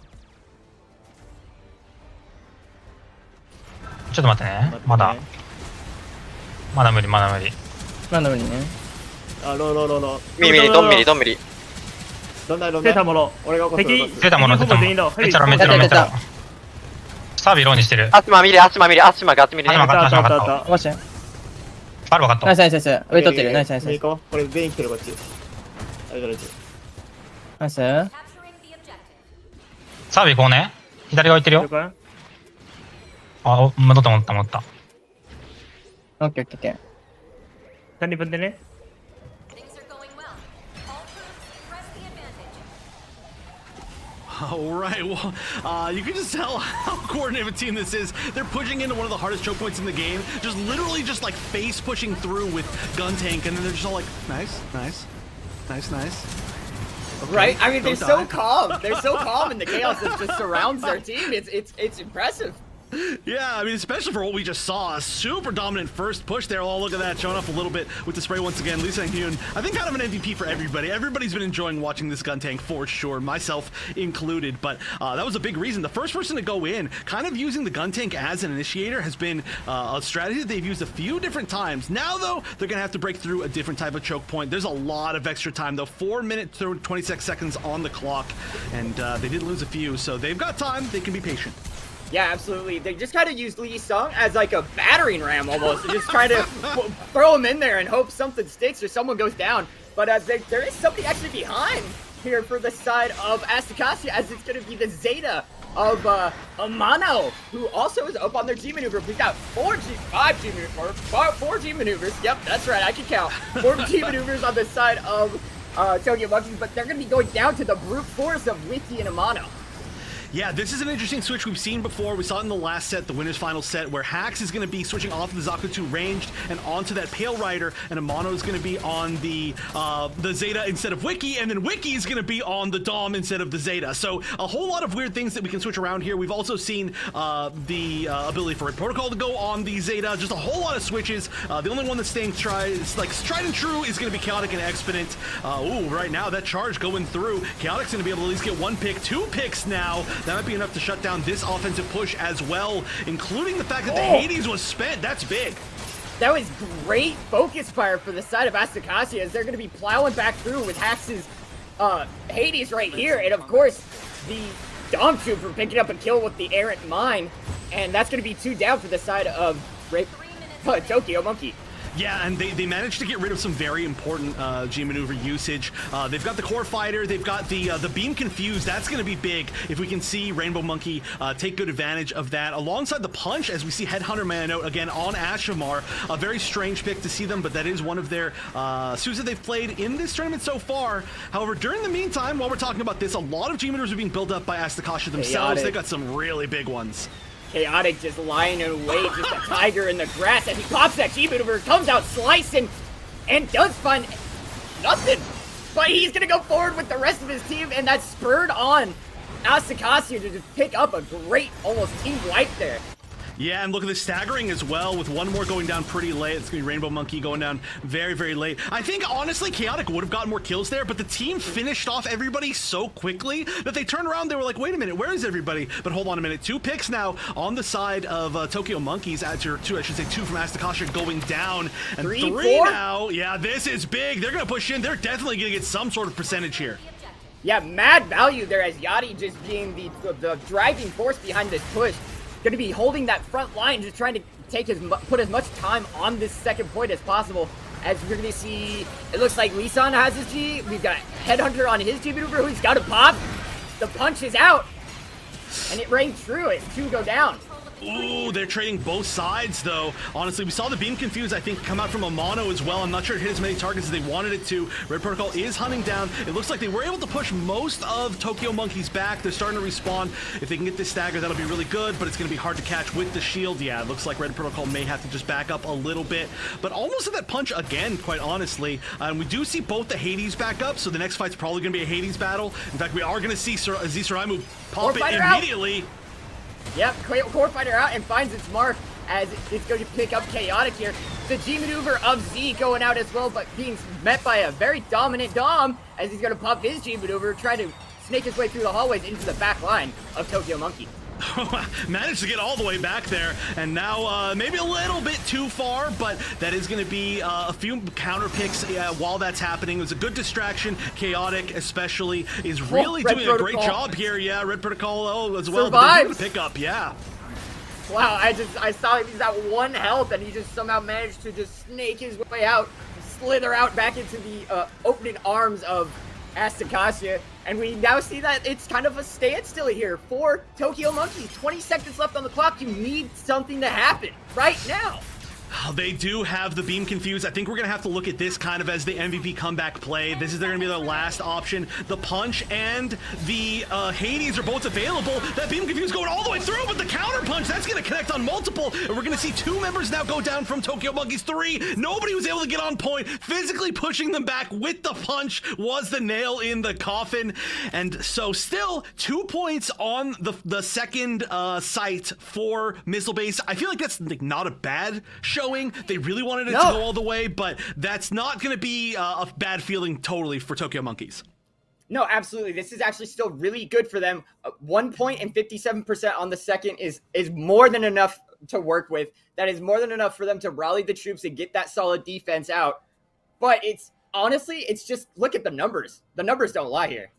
ちょっと待ってね。まだ無理。なんだ無理ね。ミリドンミリ。出たもの。俺が怒ってる。出たもの。めちゃろ。サービーローにしてる。アスマミリガチミリ。アスマ分かった。マジでパル分かった。ナイス。上取ってる。ナイス。行こう。これ全員来てるこっち。あれだろ。ナイス。サービーこうね。左側行ってるよ。あ、戻った。オッケー。2分でね。All right, well, you can just tell how coordinated a team this is. They're pushing into one of the hardest choke points in the game, just literally just like face pushing through with gun tank, and then they're just all like, nice. Okay, right? I mean, they're so calm. They're so calm, and the chaos that just surrounds their team. It's impressive. Yeah, I mean, especially for what we just saw, a super dominant first push there. Oh, look at that, showing off a little bit with the spray once again. Lisa Hyun, I think kind of an MVP for everybody. Everybody's been enjoying watching this gun tank for sure, myself included, but that was a big reason. The first person to go in, kind of using the gun tank as an initiator, has been a strategy that they've used a few different times. Now, though, they're going to have to break through a different type of choke point. There's a lot of extra time, though. 4 minutes, 26 seconds on the clock, and they did lose a few, so they've got time. They can be patient. Yeah, absolutely. They just kind of used Lee Sung as like a battering ram almost. They're just trying to throw him in there and hope something sticks or someone goes down. But there is something actually behind here for the side of Asticassia, as it's going to be the Zeta of Amano, who also is up on their G maneuver. We've got 4 G maneuvers. Yep, that's right. I can count. 4 G maneuvers on the side of Tokyo Monkeys, but they're going to be going down to the brute force of Wiki and Amano. Yeah, this is an interesting switch we've seen before. We saw it in the last set, the winner's final set, where Hax is going to be switching off the Zaku 2 ranged and onto that Pale Rider, and Amano is going to be on the Zeta instead of Wiki, and then Wiki is going to be on the Dom instead of the Zeta. So a whole lot of weird things that we can switch around here. We've also seen the ability for Red Protocol to go on the Zeta. Just a whole lot of switches. The only one that's staying tried and true is going to be Chaotic and Exponent. Ooh, right now that charge going through. Chaotic's going to be able to at least get 1 pick, 2 picks now. That might be enough to shut down this offensive push as well, including the fact that the Hades was spent. That's big. That was great focus fire for the side of Asticassia, as they're going to be plowing back through with Hax's Hades right here. And of course, the Dom Trooper picking up a kill with the Errant Mine. And that's going to be 2 down for the side of Tokyo Monkey. Yeah, and they managed to get rid of some very important G maneuver usage. They've got the core fighter, they've got the beam confused. That's going to be big if we can see Rainbow Monkey take good advantage of that. Alongside the punch, as we see Headhunter Mana again on Ashamar, a very strange pick to see them, but that is one of their suits that they've played in this tournament so far. However, during the meantime, while we're talking about this, a lot of G maneuvers are being built up by Asticassia themselves. They've got some really big ones. Chaotic just lying in wait, just a tiger in the grass as he pops that G maneuver, comes out slicing, and does find nothing. But he's gonna go forward with the rest of his team, and that's spurred on Asticassia to just pick up a great, almost team wipe there. Yeah, and look at the staggering as well, with one more going down pretty late. It's going to be Rainbow Monkey going down very, very late. I think, honestly, Chaotic would have gotten more kills there, but the team finished off everybody so quickly that they turned around, they were like, wait a minute, where is everybody? But hold on a minute, 2 picks now on the side of Tokyo Monkeys, two from Asticassia going down, and 3 now. Yeah, this is big. They're going to push in. They're definitely going to get some sort of percentage here. Yeah, mad value there as Yachty just being the driving force behind this push. Going to be holding that front line, just trying to put as much time on this second point as possible. As we're going to see, it looks like Lisan has his G. We've got Headhunter on his G maneuver, who's got a pop. The punch is out, and it rang true as 2 go down. Ooh, they're trading both sides, though. Honestly, we saw the beam confuse, I think, come out from a mono as well. I'm not sure it hit as many targets as they wanted it to. Red Protocol is hunting down. It looks like they were able to push most of Tokyo Monkeys back. They're starting to respawn. If they can get this stagger, that'll be really good, but it's going to be hard to catch with the shield. Yeah, it looks like Red Protocol may have to just back up a little bit, but almost at that punch again, quite honestly. We do see both the Hades back up, so the next fight's probably going to be a Hades battle. In fact, we are going to see Zisaraimu pop it immediately. Yep, Core Fighter out and finds its mark as it's going to pick up Chaotic here. The G maneuver of Z going out as well, but being met by a very dominant Dom as he's going to pop his G maneuver, trying to snake his way through the hallways into the back line of Tokyo Monkey. Managed to get all the way back there, and now maybe a little bit too far, but that is going to be a few counter picks while that's happening. It was a good distraction. Chaotic especially is really doing a great job here. Yeah, Red Protocol as well. Survives. But pick up, yeah. Wow, I saw he's at 1 health, and he just somehow managed to just snake his way out, slither out back into the opening arms of Asticassia, and we now see that it's kind of a standstill here for Tokyo Monkeys. 20 seconds left on the clock. You need something to happen right now. They do have the beam confused. I think we're going to have to look at this kind of as the MVP comeback play. This is going to be their last option. The punch and the Hades are both available. That beam confused going all the way through, but the counter punch, that's going to connect on multiple. And we're going to see 2 members now go down from Tokyo Monkeys. 3. Nobody was able to get on point. Physically pushing them back with the punch was the nail in the coffin. And so still 2 points on the second site for Missile Base. I feel like that's like not a bad showing. They really wanted it to go all the way, but that's not going to be a bad feeling totally for Tokyo Monkeys. No, absolutely. This is actually still really good for them. 1 point and 57% on the second is more than enough to work with. That is more than enough for them to rally the troops and get that solid defense out. But it's honestly, it's just look at the numbers. The numbers don't lie here.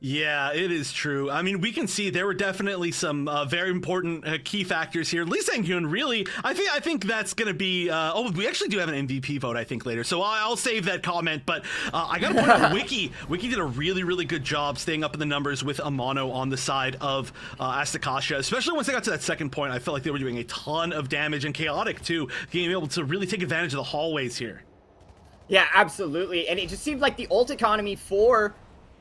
Yeah, it is true. I mean, we can see there were definitely some very important key factors here. Lee Sang-hyun, really, I think that's going to be... oh, we actually do have an MVP vote, I think, later. So I'll save that comment. But I got to point out Wiki. Wiki did a really, really good job staying up in the numbers with a mono on the side of Asticassia. Especially once they got to that second point, I felt like they were doing a ton of damage. And Chaotic, too, being able to really take advantage of the hallways here. Yeah, absolutely. And it just seemed like the ult economy for...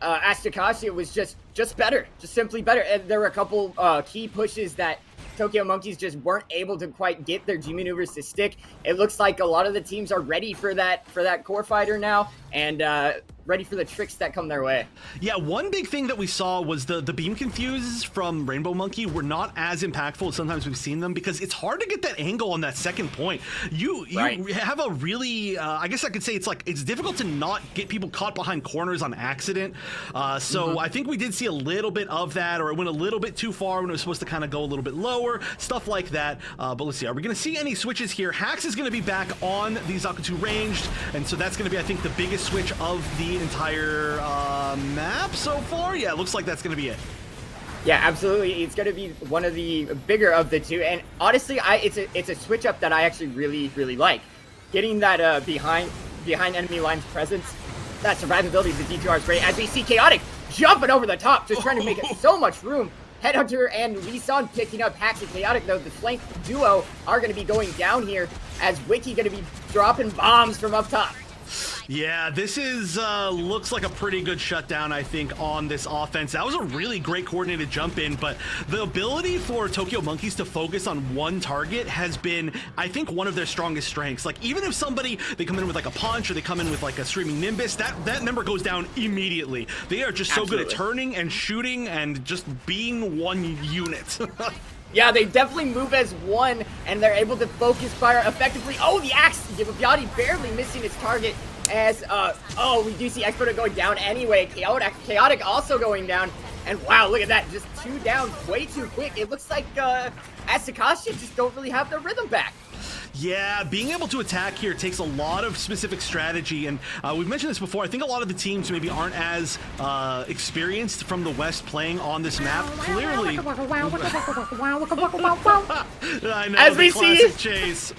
Asticassia was just better, just simply better. And there were a couple key pushes that Tokyo Monkeys just weren't able to quite get their G maneuvers to stick. It looks like a lot of the teams are ready for that core fighter now, and ready for the tricks that come their way. Yeah, one big thing that we saw was the beam confuses from Rainbow Monkey were not as impactful as sometimes we've seen them, because it's hard to get that angle on that second point. You have a really, I guess I could say it's difficult to not get people caught behind corners on accident. So I think we did see a little bit of that, or it went a little bit too far when it was supposed to kind of go a little bit lower, stuff like that. But let's see, are we going to see any switches here? Hax is going to be back on the Zakutu ranged, and so that's going to be, I think, the biggest switch of the entire map so far. Yeah, it looks like that's going to be it. Yeah, absolutely. It's going to be one of the bigger of the two, and honestly, it's a switch up that I actually really like. Getting that behind enemy lines presence, that survivability of the DTR is great. As we see Chaotic jumping over the top, just trying to make it so much room. Headhunter and Lisan picking up Hax and Chaotic, though the flank duo are going to be going down here, as Wiki going to be dropping bombs from up top. Yeah, this is looks like a pretty good shutdown, I think, on this offense. That was a really great coordinated jump in, but the ability for Tokyo Monkeys to focus on one target has been, I think, one of their strongest strengths. Like, even if they come in with like a punch or they come in with like a streaming Nimbus, that member goes down immediately. They are just so good at turning and shooting and just being one unit. Yeah, they definitely move as one, and they're able to focus fire effectively. Oh, the axe! Yachty barely missing its target as, oh, we do see Expert going down anyway. Chaotic also going down. And wow, look at that. Just 2 down way too quick. It looks like, Asticassia just don't really have their rhythm back. Yeah, being able to attack here takes a lot of specific strategy, and we've mentioned this before. I think a lot of the teams maybe aren't as experienced from the West playing on this map. Clearly, I know, as we see, chase.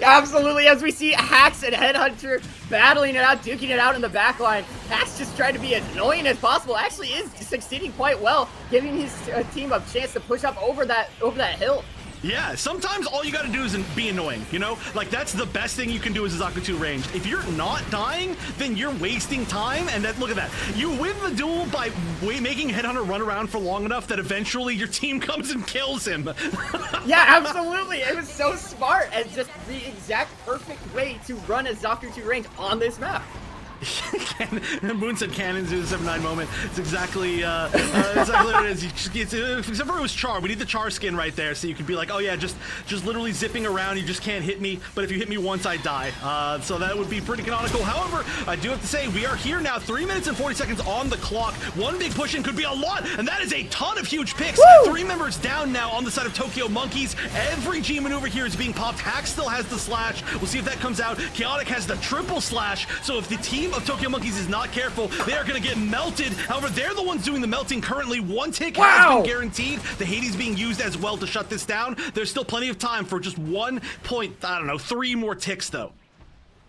Absolutely, as we see Hax and Headhunter battling it out, duking it out in the back line. Hax just trying to be as annoying as possible. Actually is succeeding quite well, giving his team a chance to push up over that hill. Yeah, sometimes all you gotta do is be annoying, you know? Like, that's the best thing you can do as a Zakutu range. If you're not dying, then you're wasting time, and look at that. You win the duel by making Headhunter run around for long enough that eventually your team comes and kills him. Yeah, absolutely. It was so smart, and just the exact perfect way to run a Zakutu range on this map. Moon said cannons is a 7-9 moment. It's exactly what it is. Except for it was Char. We need the Char skin right there, so you could be like, oh yeah, just literally zipping around. You just can't hit me, but if you hit me once, I die. So that would be pretty canonical. However, I do have to say, we are here now, 3 minutes and 40 seconds on the clock. One big push in could be a lot, and that is a ton of huge picks. Woo! 3 members down now on the side of Tokyo Monkeys. Every G maneuver here is being popped. Hack still has the slash. We'll see if that comes out. Chaotic has the triple slash, so if the team of Tokyo Monkeys is not careful, they are going to get melted. However, they're the ones doing the melting currently. One tick has been guaranteed. The Hades being used as well to shut this down. There's still plenty of time for just 3 more ticks, though.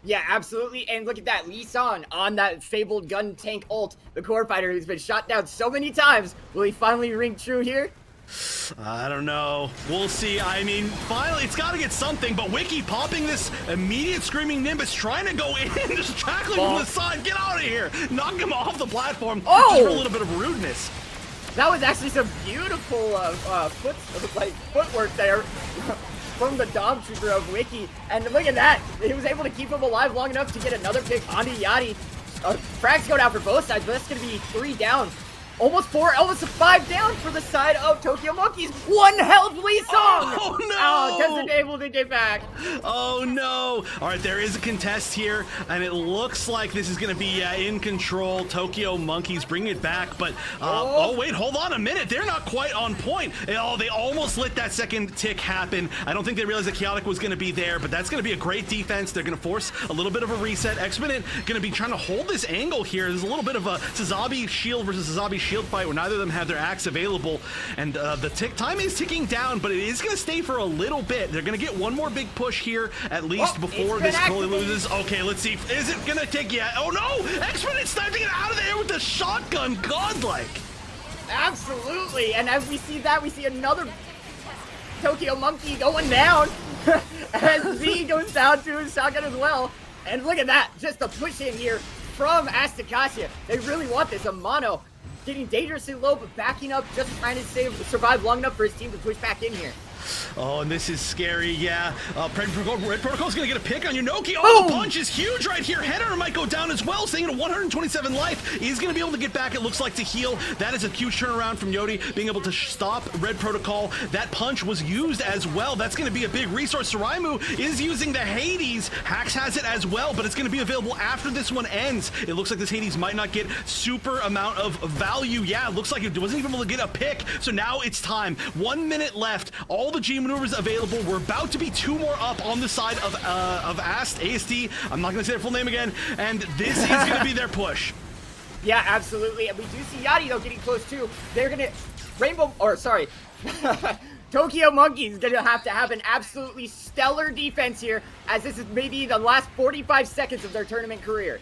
Yeah, absolutely. And look at that. Lee San on that fabled gun tank ult. The core fighter who's been shot down so many times. Will he finally ring true here? I don't know. We'll see. I mean, finally, it's got to get something, but Wiki popping this immediate screaming Nimbus, trying to go in, just tackling from the side. Get out of here. Knock him off the platform just for a little bit of rudeness. That was actually some beautiful footwork there from the Dom Trooper of Wiki. And look at that. He was able to keep him alive long enough to get another pick onto Yachty. Frags go down for both sides, but that's going to be 3 down. Almost 4, almost 5 down for the side of Tokyo Monkeys. 1 health, Lee Song! Oh, no! Oh, doesn't able to get back. Oh, no. All right, there is a contest here, and it looks like this is going to be in control. Tokyo Monkeys bring it back, but, oh, wait, hold on a minute. They're not quite on point. Oh, they almost let that second tick happen. I don't think they realized that Chaotic was going to be there, but that's going to be a great defense. They're going to force a little bit of a reset. Exponent going to be trying to hold this angle here. There's a little bit of a Sazabi shield versus Sazabi shield fight where neither of them have their axe available, and the time is ticking down, but it is going to stay for a little bit. They're going to get one more big push here at least before this fully loses. Okay, let's see. Is it going to take? Yeah. Oh no! Exponent sniping it out of there with the shotgun. Godlike. Absolutely. And as we see that, we see another Tokyo Monkey going down as Z goes down to his shotgun as well. And look at that, just a push in here from Asticassia. They really want this. A mono getting dangerously low, but backing up, just trying to survive long enough for his team to push back in here. Oh, and this is scary, yeah. Red Protocol's gonna get a pick on Yunoki. Oh, the punch is huge right here. Header might go down as well, staying at 127 life. He's gonna be able to get back, it looks like, to heal. That is a huge turnaround from Yodi, being able to stop Red Protocol. That punch was used as well. That's gonna be a big resource. Saraimu is using the Hades. Hax has it as well, but it's gonna be available after this one ends. It looks like this Hades might not get super amount of value. Yeah, it looks like it wasn't even able to get a pick. So now it's time. 1 minute left. All the G maneuvers available. We're about to be 2 more up on the side of ASD. I'm not going to say their full name again. And this is going to be their push. Yeah, absolutely. And we do see Yachty, though, getting close, too. They're going to... Tokyo Monkey is going to have an absolutely stellar defense here, as this is maybe the last 45 seconds of their tournament career.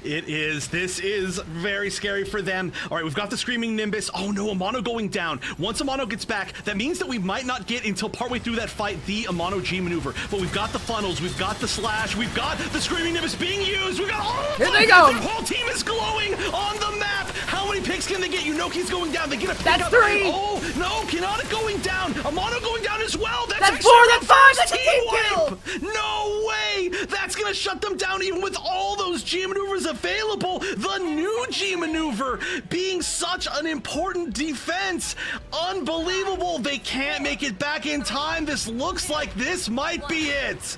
It is. This is very scary for them. All right, we've got the Screaming Nimbus. Oh no, Amano going down. Once Amano gets back, that means that we might not get until partway through that fight the Amano G maneuver. But we've got the funnels, we've got the slash, we've got the Screaming Nimbus being used. We've got all of them. Here they go. Their whole team is glowing on the map. How many picks can they get? Yunoki's going down. They get a pick That's up. 3. Oh no, Kanata going down. Amano going down as well. That's actually 4. their That's 5. first That's a team wipe. No way. That's gonna shut them down even with all those G maneuvers available. The new G maneuver being such an important defense. Unbelievable. They can't make it back in time. This looks like this might be it.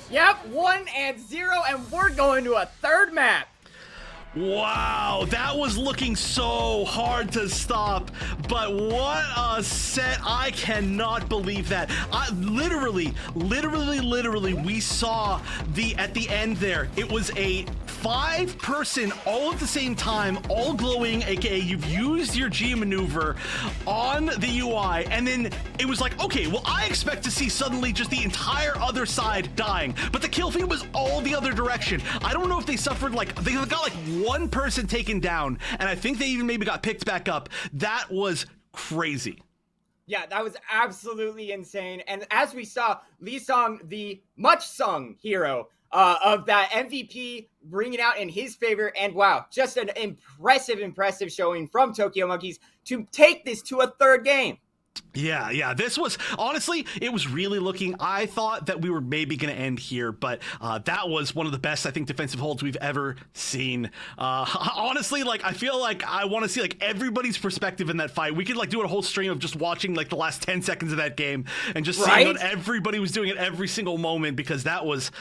Yep, 1-0, and we're going to a third map. Wow, that was looking so hard to stop, but what a set. I cannot believe that. Literally, we saw at the end there, it was a 5-person all at the same time, all glowing, aka you've used your G maneuver on the UI, and then it was like, okay, well, I expect to see suddenly just the entire other side dying, but the kill feed was all the other direction. I don't know if they suffered they got like one person taken down, and I think they even maybe got picked back up. That was crazy. Yeah, that was absolutely insane. And as we saw, Lee Song, the much sung hero of that MVP, bringing out in his favor. And wow, just an impressive showing from Tokyo Monkeys to take this to a third game. Yeah, this was, honestly, it was really looking, I thought that we were maybe going to end here, but that was one of the best, I think, defensive holds we've ever seen. Honestly, I feel like I want to see, everybody's perspective in that fight. We could, do a whole stream of just watching, the last 10 seconds of that game and just seeing what everybody was doing at every single moment, because that was...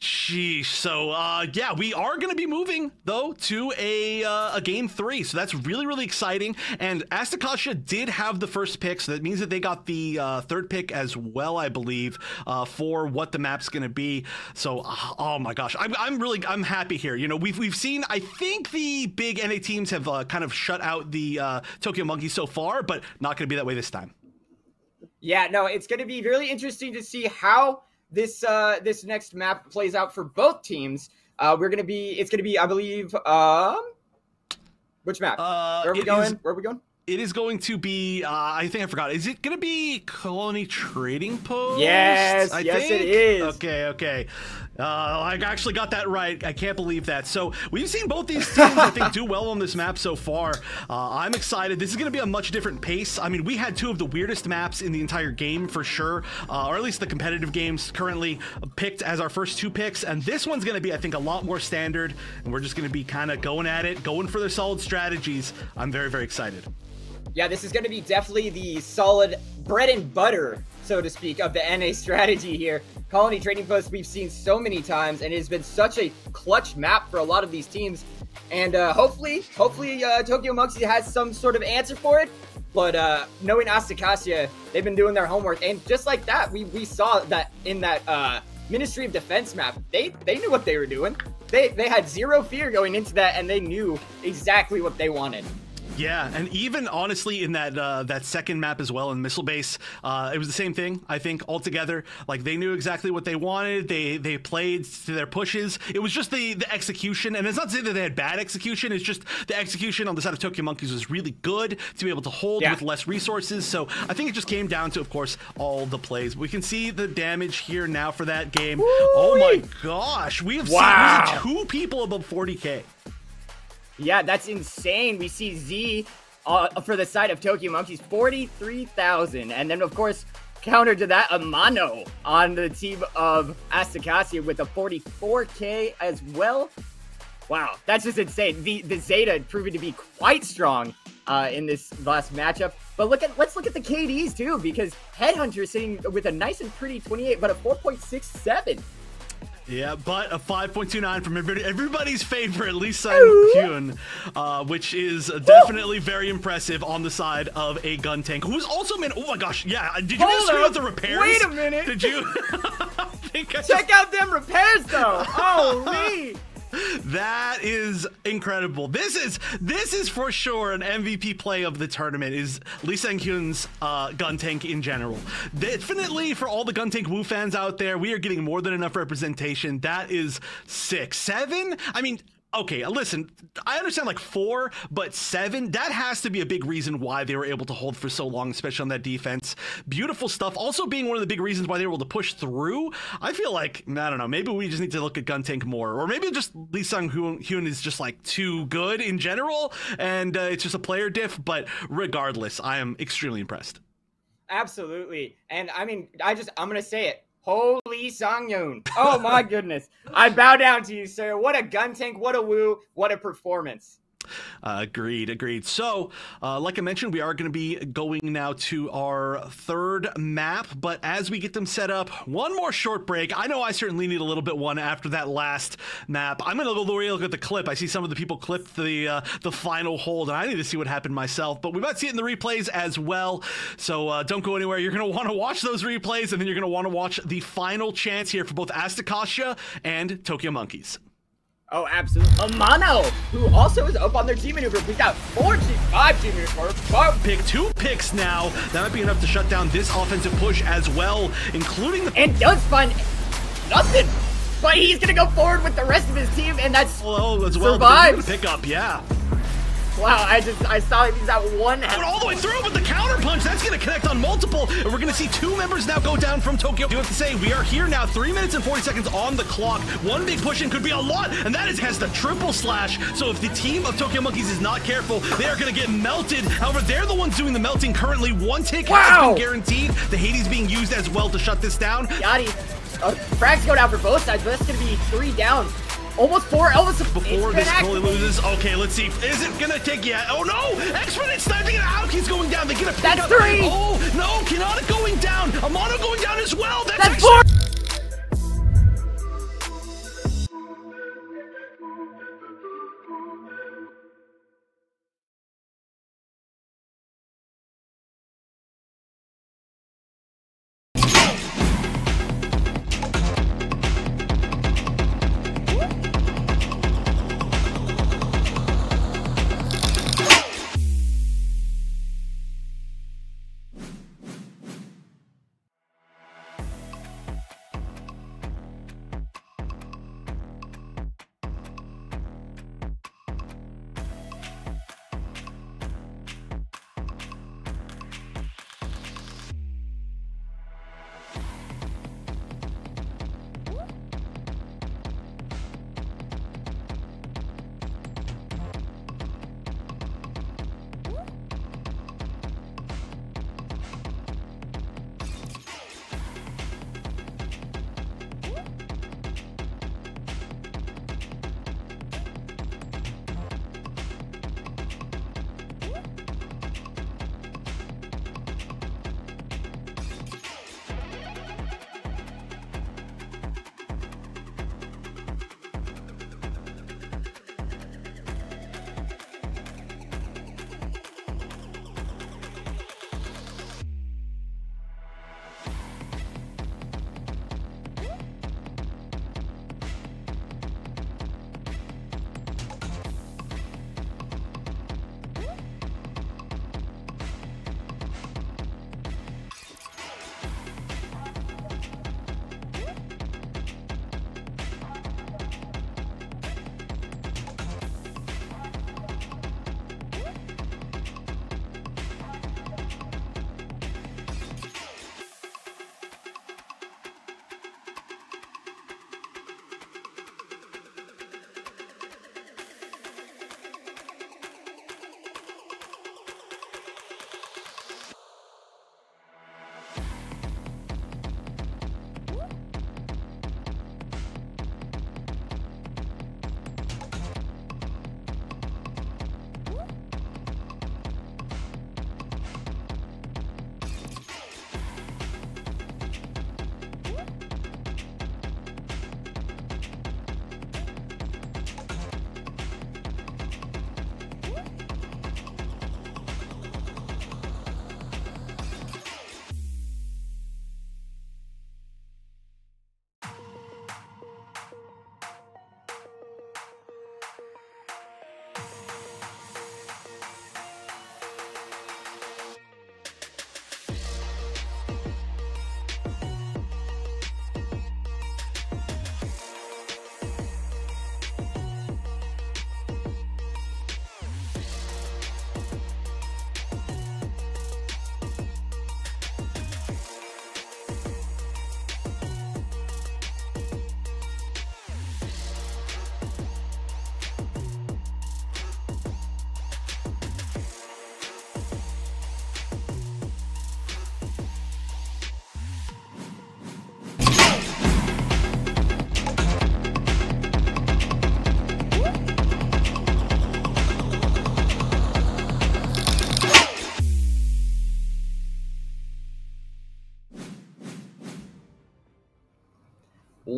Sheesh. So, yeah, we are going to be moving, though, to a game 3. So that's really exciting. And Asticassia did have the first pick, so that means that they got the third pick as well, I believe, for what the map's going to be. So, oh my gosh, I'm happy here. You know, we've seen, I think the big NA teams have kind of shut out the Tokyo Monkeys so far, but not going to be that way this time. Yeah, no, it's going to be really interesting to see how this next map plays out for both teams. It's gonna be, I believe, which map? Where are we going? It is going to be, I think I forgot. Is it gonna be Colony Trading Post? Yes, yes it is. Okay. I actually got that right. I can't believe that. So we've seen both these teams, I think, do well on this map so far. I'm excited. This is going to be a much different pace. I mean, we had 2 of the weirdest maps in the entire game for sure, or at least the competitive games currently picked as our first 2 picks. And this one's going to be, I think, a lot more standard. And we're just going to be kind of going at it, going for their solid strategies. I'm very excited. Yeah, this is going to be definitely the solid bread and butter, so to speak, of the NA strategy here. Colony Trading Post we've seen so many times, and it has been such a clutch map for a lot of these teams. And hopefully Tokyo Monkeys has some sort of answer for it. But knowing Asticassia, they've been doing their homework. And just like that, we saw that in that Ministry of Defense map, they knew what they were doing. They had zero fear going into that, and they knew exactly what they wanted. Yeah, and even honestly in that second map as well in Missile Base, it was the same thing, I think, altogether. They knew exactly what they wanted. They played to their pushes. It was just the execution, and it's not to say that they had bad execution, it's just the execution on the side of Tokyo Monkeys was really good to be able to hold with less resources. So I think it just came down to, of course, all the plays. We can see the damage here now for that game. Woo-wee! Oh my gosh, we have seen 2 people above 40K. Yeah, that's insane. We see Z for the side of Tokyo Monkeys, 43,000. And then, of course, counter to that, Amano on the team of Asticassia with a 44K as well. Wow, that's just insane. The Zeta proving to be quite strong in this last matchup. But let's look at the KDs too, because Headhunter is sitting with a nice and pretty 28, but a 4.67. Yeah, but a 5.29 from everybody's favorite Lee Sang-kyun, which is definitely very impressive on the side of a gun tank, who was also, man, oh my gosh, yeah, did you guys screw out the repairs? Wait a minute. Did you? Check out them repairs, though. Holy. That is incredible. This is for sure an MVP play of the tournament, is Lee Sang-hyun's gun tank in general. Definitely for all the gun tank Woo fans out there, we are getting more than enough representation. That is 6. 7? I mean, okay, listen, I understand like 4, but 7, that has to be a big reason why they were able to hold for so long, especially on that defense. Beautiful stuff. Also being one of the big reasons why they were able to push through. I feel like, I don't know, maybe we just need to look at gun tank more, or maybe just Lee Sang-hyun is just like too good in general, and it's just a player diff, but regardless, I am extremely impressed. Absolutely. And I mean, I'm going to say it. Holy Sang-hyun. Oh my goodness. I bow down to you, sir. What a gun tank, what a Woo, what a performance. Agreed. So, like I mentioned, we are going to be going now to our 3rd map, but as we get them set up, one more short break. I know I certainly need a little bit one after that last map. I'm going to go look at the clip. I see some of the people clipped the final hold, and I need to see what happened myself, but we might see it in the replays as well, so don't go anywhere. You're going to want to watch those replays, and then you're going to want to watch the final chance here for both Asticassia and Tokyo Monkeys. Oh, absolutely. Amano, who also is up on their team maneuver. We got 5 team maneuver. 2 picks now. That might be enough to shut down this offensive push as well, including the... And does find nothing. But he's going to go forward with the rest of his team, and that's survives. Pick up, yeah. Wow, I saw he's at one. Went all the way through, but the counter punch, that's going to connect on multiple, and we're going to see 2 members now go down from Tokyo. You have to say, we are here now, 3 minutes and 40 seconds on the clock. One big push in could be a lot, and that has the triple slash. So if the team of Tokyo Monkeys is not careful, they are going to get melted. However, they're the ones doing the melting currently. 1 tick has been guaranteed. The Hades being used as well to shut this down. Yachty, frags go down for both sides, but that's going to be 3 down. Almost 4 Elvis before this fully loses. Okay, let's see. Is it gonna take yet? Oh no! X-Minute sniping it out. He's going down. They get a pick That's up. 3. Oh no! Kanata going down. Amano going down as well. That's 4.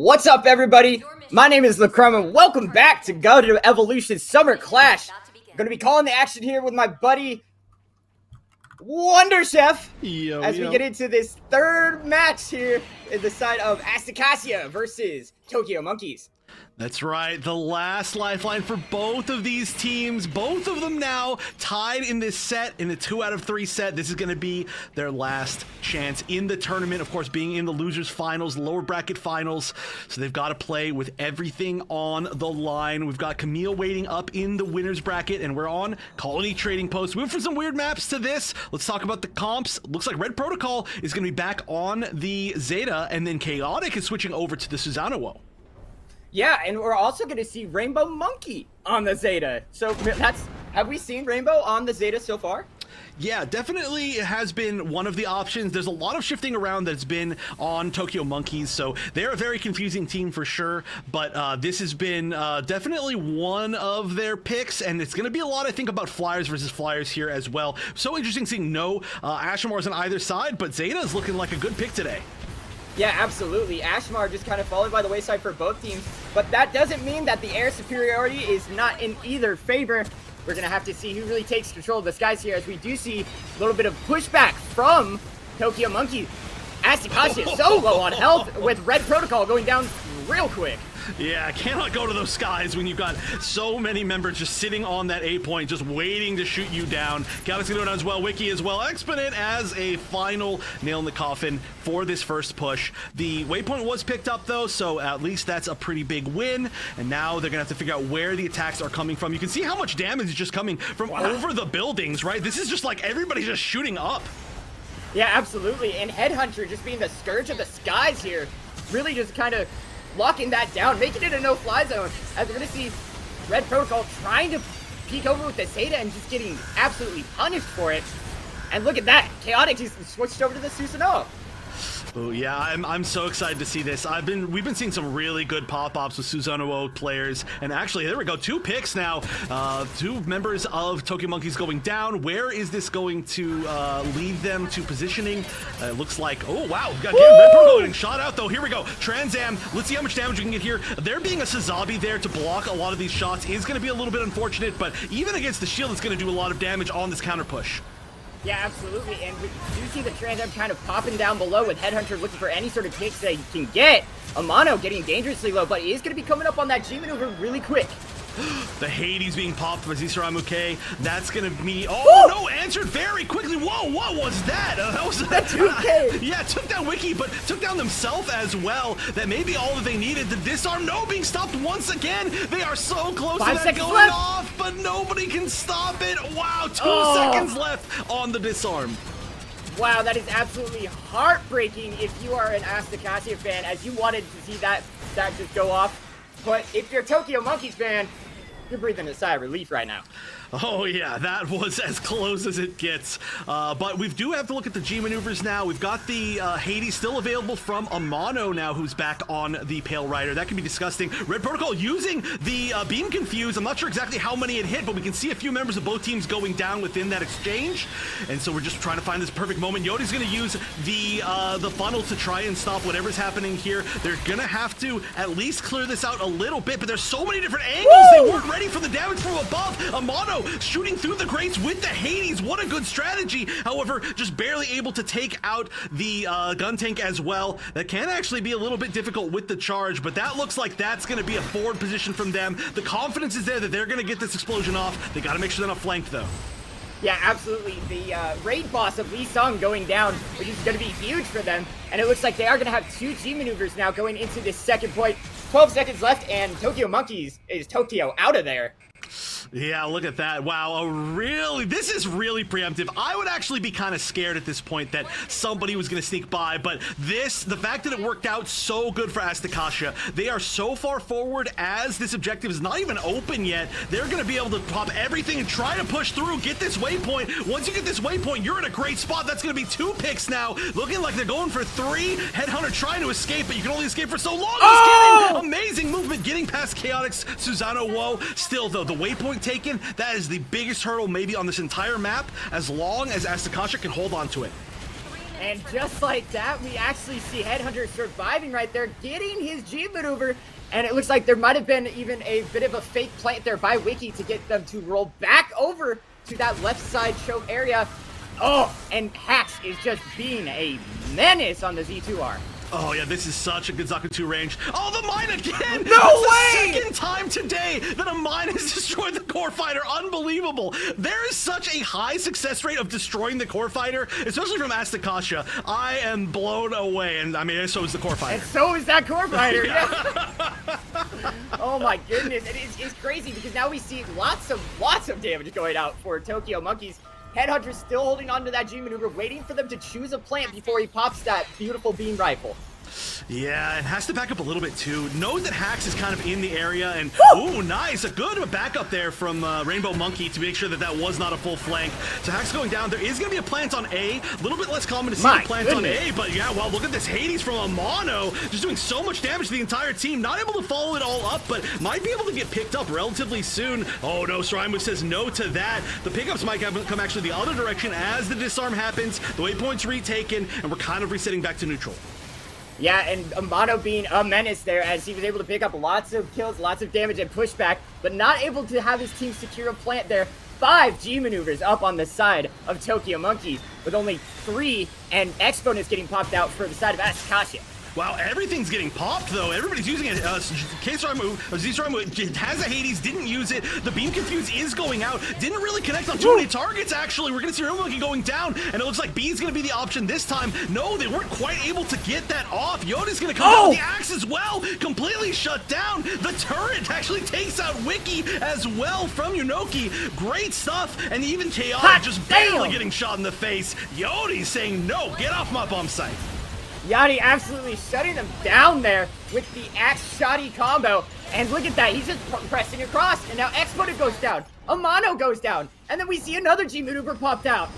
What's up, everybody? My name is LaCrumb, and welcome back to God of Evolution Summer Clash. I'm going to be calling the action here with my buddy, Wonder Chef, as we get into this third match here in the side of Asticassia versus Tokyo Monkeys. That's right, the last lifeline for both of these teams. Both of them now tied in this set, in the 2 out of 3 set. This is going to be their last chance in the tournament, of course, being in the losers finals, lower bracket finals. So they've got to play with everything on the line. We've got Camille waiting up in the winners bracket, and we're on Colony Trading Post. We went for some weird maps to this. Let's talk about the comps. Looks like Red Protocol is going to be back on the Zeta, and then Chaotic is switching over to the Susanoo. Yeah, and we're also going to see Rainbow Monkey on the Zeta. So have we seen Rainbow on the Zeta so far? Yeah, definitely has been one of the options. There's a lot of shifting around that's been on Tokyo Monkeys, so they're a very confusing team for sure, but this has been definitely one of their picks, and it's going to be a lot, I think, about Flyers versus Flyers here as well. So interesting seeing no Ashmores on either side, but Zeta is looking like a good pick today. Yeah, absolutely. Ashmar just kind of falling by the wayside for both teams, but that doesn't mean that the air superiority is not in either favor. We're going to have to see who really takes control of the skies here, as we do see a little bit of pushback from Tokyo Monkey. Asticassia is so low on health, with Red Protocol going down real quick. Yeah, I cannot go to those skies when you've got so many members just sitting on that A point, just waiting to shoot you down. Chaotic's gonna go down as well, Wiki as well. Exponent as a final nail in the coffin for this first push. The waypoint was picked up though, so at least that's a pretty big win. And now they're gonna have to figure out where the attacks are coming from. You can see how much damage is just coming from over the buildings, right? This is just like everybody's just shooting up. Yeah, absolutely. And Headhunter just being the scourge of the skies here, really just kind of locking that down, making it a no-fly zone, as we're going to see Red Protocol trying to peek over with the Zeta and just getting absolutely punished for it. And look at that, Chaotic just switched over to the Susanoo. Oh yeah, I'm so excited to see this. We've been seeing some really good pop-ups with Susanoo players, and actually there we go, 2 picks now. 2 members of Tokyo Monkeys going down. Where is this going to lead them to positioning? It looks like, oh wow, again, Red Protocol getting shot out though. Here we go, Transam. Let's see how much damage we can get here. There being a Sazabi there to block a lot of these shots is going to be a little bit unfortunate, but even against the shield, it's going to do a lot of damage on this counter push. Yeah, absolutely, and we do see the Transam kind of popping down below with Headhunter looking for any sort of picks that he can get. Amano getting dangerously low, but he is going to be coming up on that G maneuver really quick. The Hades being popped by Zisaramuke. That's going to be... Oh, no, answered very quickly. Whoa, what was that? That was... That 2K. Yeah, took down Wiki, but took down themselves as well. That may be all that they needed. The disarm, no, being stopped once again. They are so close to that going left. off, but nobody can stop it. Wow, 2 seconds left on the disarm. Wow, that is absolutely heartbreaking if you are an Asticassia fan, as you wanted to see that just go off. But if you're a Tokyo Monkeys fan, you're breathing a sigh of relief right now. Oh yeah, that was as close as it gets. But we do have to look at the G maneuvers now. We've got the Hades still available from Amano now, who's back on the Pale Rider. That can be disgusting. Red Protocol using the Beam Confuse. I'm not sure exactly how many it hit, but we can see a few members of both teams going down within that exchange. And so we're just trying to find this perfect moment. Yodi's going to use the funnel to try and stop whatever's happening here. They're going to have to at least clear this out a little bit, but there's so many different angles. They weren't ready for the damage from above. Amano shooting through the grates with the Hades. What a good strategy. However, just barely able to take out the gun tank as well. That can actually be a little bit difficult with the charge, but that looks like that's going to be a forward position from them. The confidence is there that they're going to get this explosion off. They got to make sure they're not flanked though. Yeah, absolutely. The raid boss of Lee Sung going down, which is going to be huge for them. And it looks like they are going to have 2 G maneuvers now going into this second point. 12 seconds left, and Tokyo Monkeys is Tokyo out of there. Yeah, look at that. Wow, this is really preemptive. I would actually be kind of scared at this point that somebody was going to sneak by, but the fact that it worked out so good for Asticassia, they are so far forward as this objective is not even open yet. They're going to be able to pop everything and try to push through, get this waypoint. Once you get this waypoint, you're in a great spot. That's going to be 2 picks now. Looking like they're going for 3. Headhunter trying to escape, but you can only escape for so long. Amazing movement getting past Chaotic's Susanoo. Whoa. Still, though, the waypoint taken, that is the biggest hurdle maybe on this entire map, as long as Asticassia can hold on to it. And just like that, we actually see Headhunter surviving right there, getting his G maneuver. And it looks like there might have been even a bit of a fake plant there by Wiki to get them to roll back over to that left side choke area. Oh, and Hax is just being a menace on the Z2R. Oh yeah, this is such a good Zaku 2 range. Oh, the mine again! No That's way! the second time today that a mine has destroyed the core fighter. Unbelievable. There is such a high success rate of destroying the core fighter, especially from Asticassia. I am blown away, and I mean, so is the core fighter. And so is that core fighter. Oh my goodness, it's crazy because now we see lots of damage going out for Tokyo Monkeys. Headhunter's still holding on to that G maneuver, waiting for them to choose a plant before he pops that beautiful beam rifle. Yeah, and has to back up a little bit too. Knows that Hax is kind of in the area, and ooh, nice, a good backup there from Rainbow Monkey to make sure that that was not a full flank. So Hax going down. There is going to be a plant on A. A little bit less common to see a plant on A, but yeah, wow, look at this Hades from Amano, just doing so much damage to the entire team. Not able to follow it all up, but might be able to get picked up relatively soon. Oh no, Sraimu says no to that. The pickups might come actually the other direction as the disarm happens. The waypoint's retaken, and we're kind of resetting back to neutral. Yeah, and Amano being a menace there as he was able to pick up lots of kills, lots of damage and pushback, but not able to have his team secure a plant there. 5 G maneuvers up on the side of Tokyo Monkeys, with only 3 and Exponents getting popped out for the side of Asticassia. Wow, everything's getting popped though. Everybody's using it. Z-Sraimu has a Hades, didn't use it. The beam confuse is going out. Didn't really connect on too many targets actually. We're gonna see Rainbow Monkey going down, and it looks like B's gonna be the option this time. No, they weren't quite able to get that off. Yoda's gonna come down with the axe as well. Completely shut down. The turret actually takes out Wiki as well from Yunoki. Great stuff, and even Chaotic just barely getting shot in the face. Yodi's saying no, get off my bomb site. Yachty absolutely shutting them down there with the axe shoddy combo. And look at that, he's just pressing across. And now Exponent goes down, Amano goes down, and then we see another G maneuver popped out.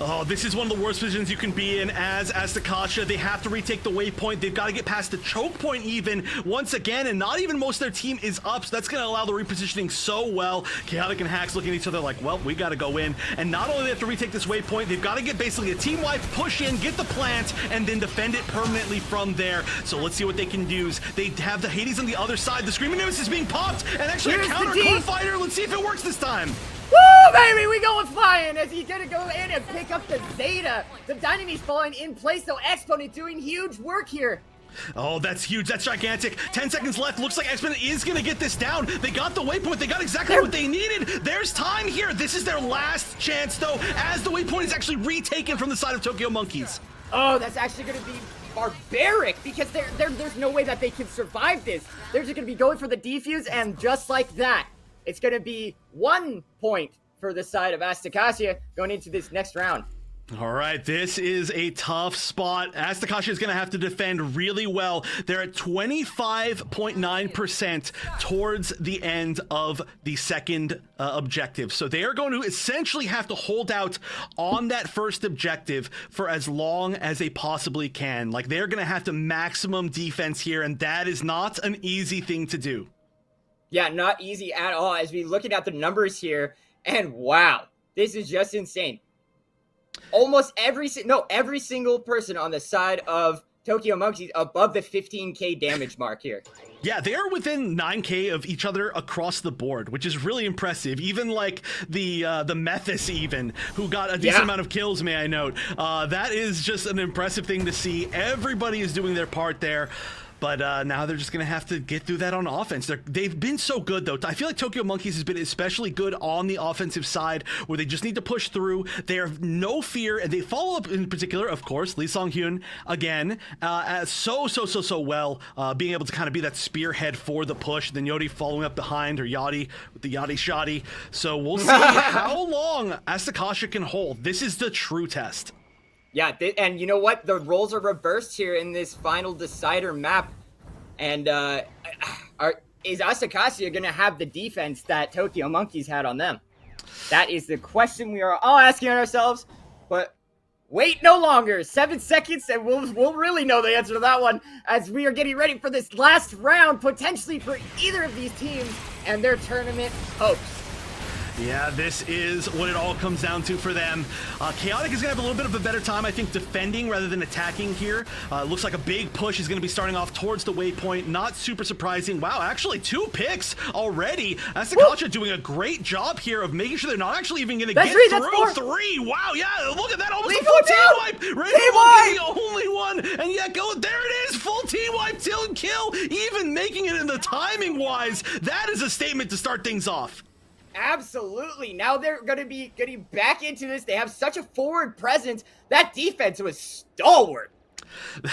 Oh, this is one of the worst positions you can be in as Asticassia. They have to retake the waypoint. They've got to get past the choke point even once again, and not even most of their team is up, so that's going to allow the repositioning so well. Chaotic and Hax looking at each other like, well, we got to go in. And not only do they have to retake this waypoint, they've got to get basically a team wipe, push in, get the plant, and then defend it permanently from there. So let's see what they can do. They have the Hades on the other side. The Screaming Nemesis is being popped, and actually a counter core fighter. Let's see if it works this time. Woo, baby, we going flying as he's gonna go in and pick up the Zeta. The Dyname's falling in place, though. Exponent doing huge work here. Oh, that's huge. That's gigantic. 10 seconds left. Looks like Exponent is going to get this down. They got the waypoint. They got exactly what they needed. There's time here. This is their last chance, though, as the waypoint is actually retaken from the side of Tokyo Monkeys. Oh, that's actually going to be barbaric because there's no way that they can survive this. They're just going to be going for the defuse, and just like that, it's going to be 1 point for the side of Asticassia going into this next round. All right, this is a tough spot. Asticassia is going to have to defend really well. They're at 25.9% towards the end of the second objective. So they are going to essentially have to hold out on that first objective for as long as they possibly can. Like, they're going to have to maximum defense here, and that is not an easy thing to do. Yeah, not easy at all as we looking at the numbers here, and wow, this is just insane. Almost every single person on the side of Tokyo Monkeys above the 15k damage mark here. Yeah, they are within 9k of each other across the board, which is really impressive. Even like the Methus even, who got a decent amount of kills, may I note. That is just an impressive thing to see. Everybody is doing their part there. But now they're just going to have to get through that on offense. They've been so good, though. I feel like Tokyo Monkeys has been especially good on the offensive side, where they just need to push through. They have no fear, and they follow up in particular, of course, Lee Song-hyun, again, so well, being able to kind of be that spearhead for the push. Then Yodi following up behind, or Yachty with the Yachty Shoddy. So we'll see how long Asticassia can hold. This is the true test. Yeah, and you know what? The roles are reversed here in this final decider map. And is Asticassia going to have the defense that Tokyo Monkeys had on them? That is the question we are all asking ourselves. But wait no longer. 7 seconds, and we'll really know the answer to that one as we are getting ready for this last round, potentially for either of these teams and their tournament hopes. Yeah, this is what it all comes down to for them. Chaotic is going to have a little bit of a better time, I think, defending rather than attacking here. Looks like a big push is going to be starting off towards the waypoint. Not super surprising. Wow, actually 2 picks already. Asticassia doing a great job here of making sure they're not actually even going to get through 3. Wow, yeah, look at that. Almost a full team wipe. Rainbow the only one. And yeah, there it is. Full team wipe, kill. Even making it in the timing-wise. That is a statement to start things off. Absolutely. Now they're going to be getting back into this. They have such a forward presence. That defense was stalwart.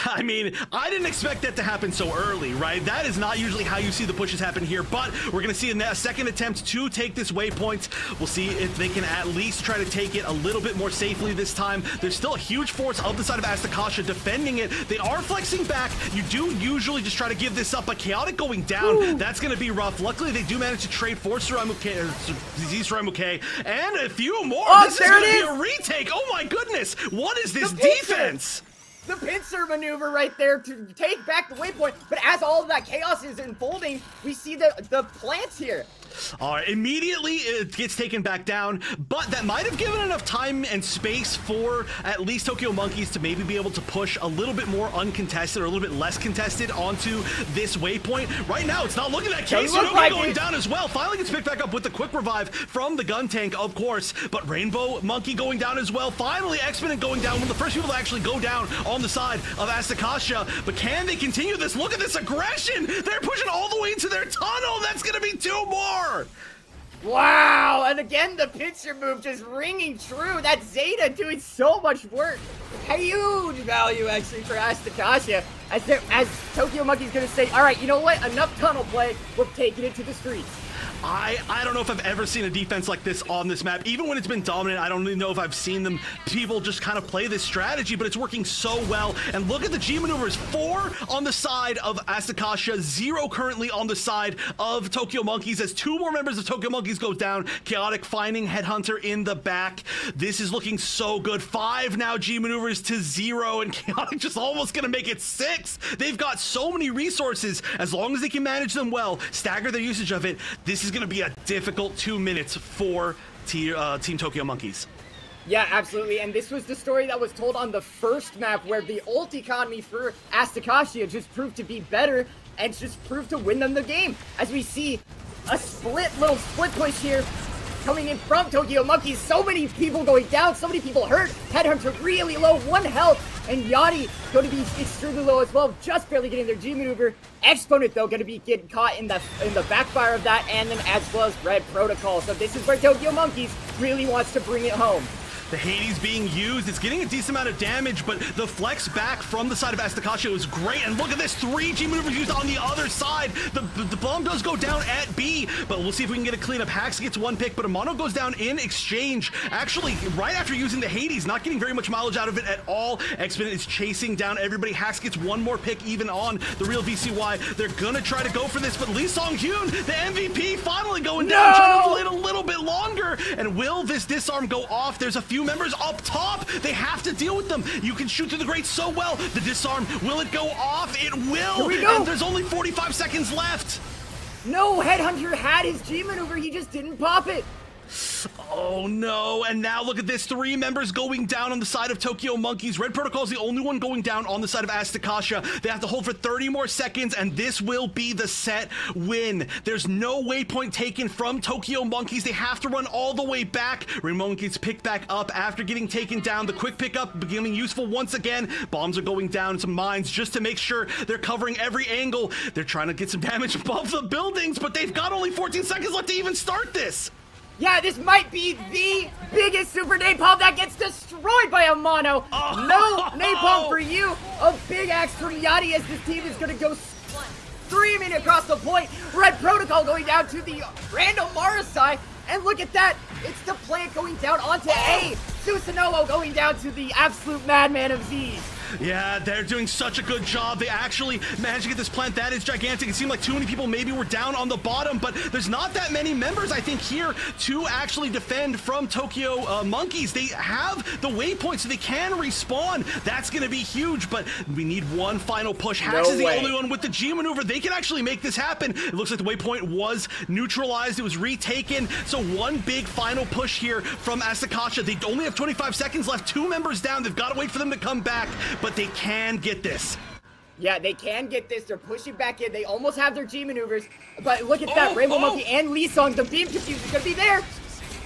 I mean, I didn't expect that to happen so early, right? That is not usually how you see the pushes happen here, but we're going to see a second attempt to take this waypoint. We'll see if they can at least try to take it a little bit more safely this time. There's still a huge force of the side of Asticassia defending it. They are flexing back. You do usually just try to give this up, but Chaotic going down, that's going to be rough. Luckily, they do manage to trade for Suramuke, and a few more. Oh, this is going to be a retake. Oh my goodness. What is this defense? The pincer maneuver right there to take back the waypoint, but as all of that chaos is unfolding, we see the plants here. All right, immediately it gets taken back down, but that might have given enough time and space for at least Tokyo Monkeys to maybe be able to push a little bit more uncontested or a little bit less contested onto this waypoint. Right now, it's not looking that case. Going down as well. Finally gets picked back up with the quick revive from the gun tank, of course, but Rainbow Monkey going down as well. Finally, Exponent going down, one of the first people to actually go down on the side of Asticassia, but can they continue this? Look at this aggression. They're pushing all the way into their tunnel. That's going to be 2 more. Wow, and again, the pincer move just ringing true. That Zeta doing so much work. Huge value, actually, for Asticassia. As Tokyo Monkey's going to say, all right, you know what? Enough tunnel play. We're taking it to the streets. I don't know if I've ever seen a defense like this on this map. Even when it's been dominant, I don't even know if I've seen people just kind of play this strategy, but it's working so well. And look at the G maneuvers. 4 on the side of Asticassia, 0 currently on the side of Tokyo Monkeys as 2 more members of Tokyo Monkeys go down. Chaotic finding Headhunter in the back. This is looking so good. 5 now G maneuvers to 0, and Chaotic just almost gonna make it 6. They've got so many resources. As long as they can manage them well, stagger their usage of it, this is going to be a difficult 2 minutes for Team Tokyo Monkeys. Yeah, absolutely, and this was the story that was told on the first map where the ult economy for Asticassia just proved to be better and just proved to win them the game. As we see a little split push here coming in from Tokyo Monkeys. So many people going down, so many people hurt. Headhunter really low, 1 health, and Yachty going to be extremely low as well, just barely getting their G maneuver. Exponent though going to be getting caught in the backfire of that, and then as well as Red Protocol. So this is where Tokyo Monkeys really wants to bring it home. The Hades being used, it's getting a decent amount of damage, but the flex back from the side of Asticassia was great. And look at this, 3 G maneuvers used on the other side. The bomb does go down at B, but we'll see if we can get a cleanup. Hax gets 1 pick, but Amano goes down in exchange. Actually, right after using the Hades, not getting very much mileage out of it at all. Exponent is chasing down everybody. Hax gets 1 more pick even on the real VCY. They're gonna try to go for this, but Lee Song-hyun, the MVP, finally going down, trying to wait a little bit longer. And will this disarm go off? There's a few members up top. They have to deal with them. You can shoot through the grate so well. The disarm, will it go off? It will. Here we go. And there's only 45 seconds left. No, Headhunter had his G maneuver. He just didn't pop it. Oh no, and now look at this, 3 members going down on the side of Tokyo Monkeys. Red Protocol is the only one going down on the side of Asticassia. They have to hold for 30 more seconds, and this will be the set win. There's no waypoint taken from Tokyo Monkeys. They have to run all the way back. Rainbow Monkeys picked back up after getting taken down. The quick pickup becoming useful once again. Bombs are going down, some mines, just to make sure they're covering every angle. They're trying to get some damage above the buildings, but they've got only 14 seconds left to even start this. Yeah, this might be the biggest super napalm that gets destroyed by Amano. No napalm for you. A big axe from Yachty as this team is going to go streaming across the point. Red Protocol going down to the random Marasai. And look at that. It's the plant going down onto A. Susanoo going down to the absolute madman of Z. Yeah, they're doing such a good job. They actually managed to get this plant. That is gigantic. It seemed like too many people maybe were down on the bottom, but there's not that many members, I think, here to actually defend from Tokyo Monkeys. They have the waypoint, so they can respawn. That's going to be huge, but we need one final push. Hax is the only one with the G maneuver. They can actually make this happen. It looks like the waypoint was neutralized. It was retaken. So one big final push here from Asticassia. They only have 25 seconds left. 2 members down. They've got to wait for them to come back, but they can get this. Yeah, they can get this. They're pushing back in. They almost have their G maneuvers. But look at that. Rainbow Monkey and Lee Song. The beam confuse is going to be there.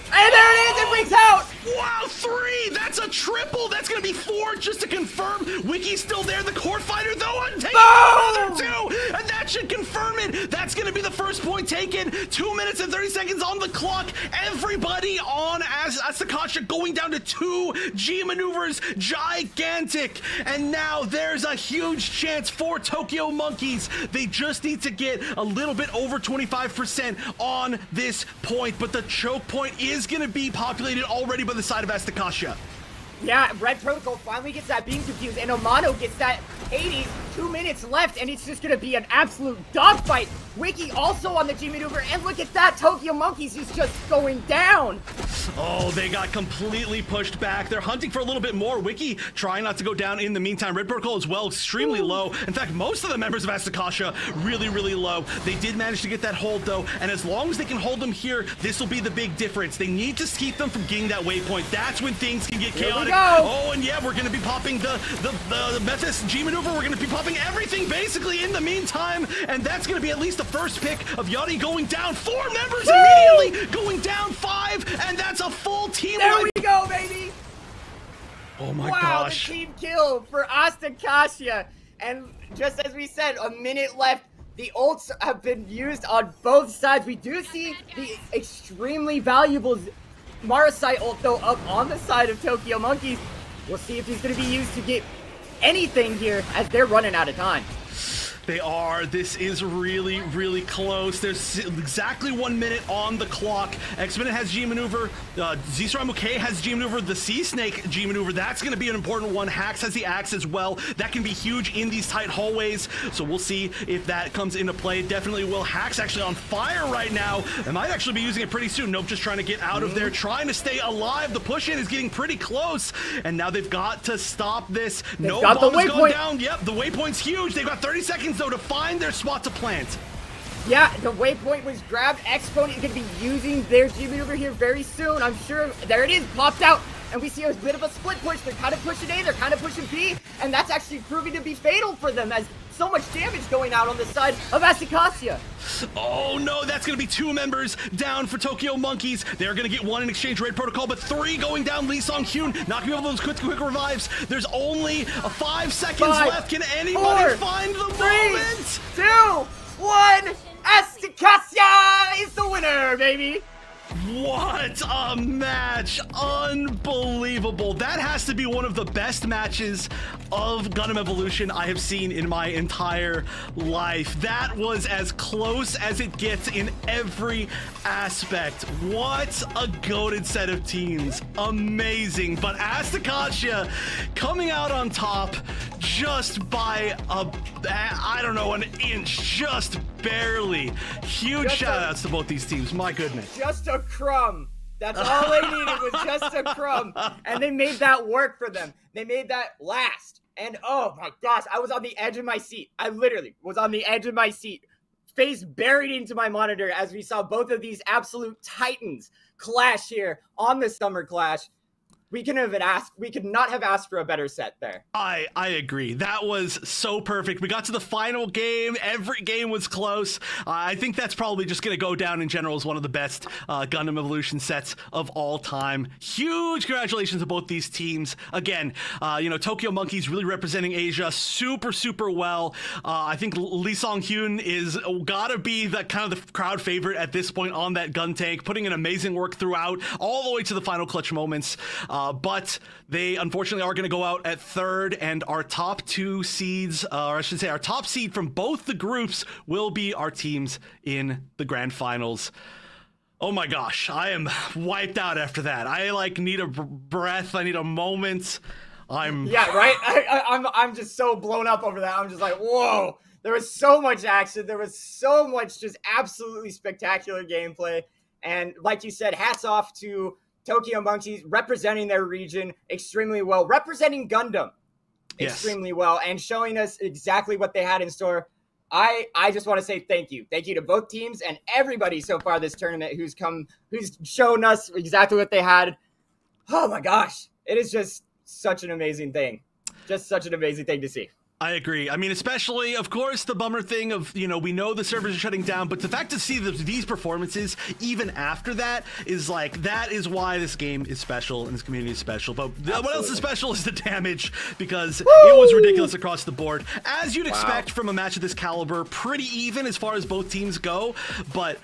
And there it is. It brings out. Wow, 3. That's a triple. That's going to be 4 just to confirm. Wiki's still there. The core fighter, though, taking another 2. And that should confirm it. That's going to be the first point taken. 2 minutes and 30 seconds on the clock. Everybody on Asticassia going down to 2 G maneuvers. Gigantic. And now there's a huge chance for Tokyo Monkeys. They just need to get a little bit over 25% on this point. But the choke point is going to be populated already by the side of Asticassia. Yeah, Red Protocol finally gets that beam confused, and Amano gets that 80s. 2 minutes left, and it's just going to be an absolute dogfight. Wiki also on the G maneuver, and look at that. Tokyo Monkeys is just going down. Oh, they got completely pushed back. They're hunting for a little bit more. Wiki trying not to go down in the meantime. Red Protocol as well, extremely low. In fact, most of the members of Asticassia really, really low. They did manage to get that hold, though, and as long as they can hold them here, this will be the big difference. They need to keep them from getting that waypoint. That's when things can get chaotic. Oh, and yeah, we're going to be popping the Methus G maneuver. We're going to be popping everything basically in the meantime, and that's going to be at least the first pick of Yachty going down. 4 members immediately going down. 5, and that's a full team. There we go, baby. Oh my gosh. gosh. Wow, the team kill for Asticassia. And just as we said, a minute left. The ults have been used on both sides. We do see the extremely valuable Marasite ult, though, up on the side of Tokyo Monkeys. We'll see if he's going to be used to get anything here as they're running out of time. They are. This is really, really close. There's exactly 1 minute on the clock. X-Minute has G maneuver. Z-Sram OK has G maneuver. The Sea Snake G maneuver, that's going to be an important one. Hax has the Axe as well. That can be huge in these tight hallways. So we'll see if that comes into play. Definitely will. Hax actually on fire right now. They might actually be using it pretty soon. Nope, just trying to get out of there, trying to stay alive. The push-in is getting pretty close. And now they've got to stop this. No bomb is going down. Yep, the waypoint's huge. They've got 30 seconds though to find their spot to plant. Yeah, the waypoint was grabbed. Exponent is going to be using their G maneuver here very soon. I'm sure. There it is, popped out. And we see a bit of a split push. They're kind of pushing A, they're kind of pushing B. And that's actually proving to be fatal for them as so much damage going out on the side of Asticassia. Oh no, that's going to be 2 members down for Tokyo Monkeys. They're going to get 1 in exchange Red Protocol, but 3 going down. Lee Song Hyun not going to be able to those quick revives. There's only 5 seconds left. Can anybody find the moment? 2, 1. Asticassia is the winner, baby. What a match! Unbelievable. That has to be one of the best matches of Gundam Evolution I have seen in my entire life. That was as close as it gets in every aspect. What a goated set of teams. Amazing. But Asticassia coming out on top just by I don't know, an inch, just barely. Huge shout outs to both these teams. My goodness. Just a crumb. That's all they needed was just a crumb. And they made that work for them. They made that last. And oh my gosh, I was on the edge of my seat. I literally was on the edge of my seat, face buried into my monitor as we saw both of these absolute titans clash here on the Summer Clash. We could not have asked for a better set there. I agree. That was so perfect. We got to the final game. Every game was close. I think that's probably just going to go down in general as one of the best Gundam Evolution sets of all time. Huge congratulations to both these teams. Again, you know, Tokyo Monkeys really representing Asia super, super well. I think Lee Song Hyun is gotta be the kind of the crowd favorite at this point on that gun tank, putting in amazing work throughout, all the way to the final clutch moments. But they unfortunately are going to go out at 3rd, and our top 2 seeds, or I should say our top seed from both the groups, will be our teams in the grand finals. Oh my gosh, I am wiped out after that. I need a breath. I need a moment. Yeah, right? I'm just so blown up over that. I'm just like, whoa. There was so much action. There was so much just absolutely spectacular gameplay. And like you said, hats off to Tokyo Monkeys representing their region extremely well, representing Gundam extremely well, and showing us exactly what they had in store. I just want to say thank you. Thank you to both teams and everybody so far this tournament who's shown us exactly what they had. Oh my gosh. It is just such an amazing thing. Just such an amazing thing to see. I agree. I mean, especially, of course, the bummer thing of, we know the servers are shutting down, but the fact to see these performances, even after that, is like, that is why this game is special and this community is special. But what else is special is the damage, because it was ridiculous across the board. As you'd expect from a match of this caliber, pretty even as far as both teams go, but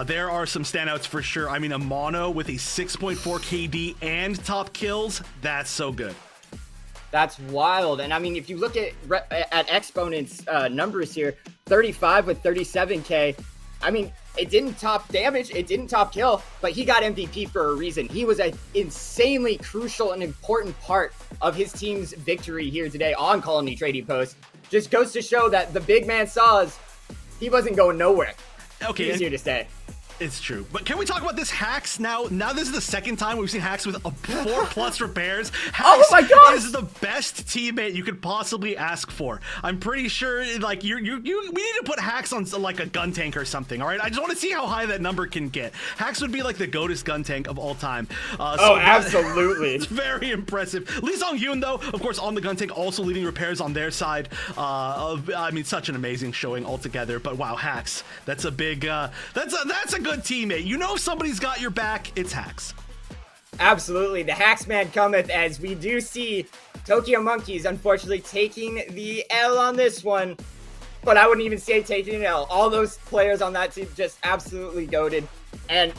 there are some standouts for sure. I mean, a mono with a 6.4 KD and top kills, that's so good. That's wild. And I mean, if you look at Exponent's numbers here, 35 with 37K, I mean, it didn't top damage, it didn't top kill, but he got MVP for a reason. He was an insanely crucial and important part of his team's victory here today on Colony Trading Post. Just goes to show that the big man saw us, he wasn't going nowhere. Okay, he was here to stay. It's true. But can we talk about this Hacks now? Now this is the second time we've seen Hacks with a 4+ repairs. Hacks my gosh! is the best teammate you could possibly ask for. I'm pretty sure, like, we need to put Hacks on, like, a gun tank or something, all right? I just want to see how high that number can get. Hacks would be, like, the GOATest gun tank of all time. Absolutely. It's very impressive. Lee Song-hyun, though, of course, on the gun tank, also leading repairs on their side. I mean, such an amazing showing altogether. But, wow, Hacks. That's a big, that's a good teammate. If somebody's got your back, it's Hacks. Absolutely. The Hacks man cometh, as we do see Tokyo Monkeys unfortunately taking the L on this one. But I wouldn't even say taking an L. All those players on that team just absolutely goated. And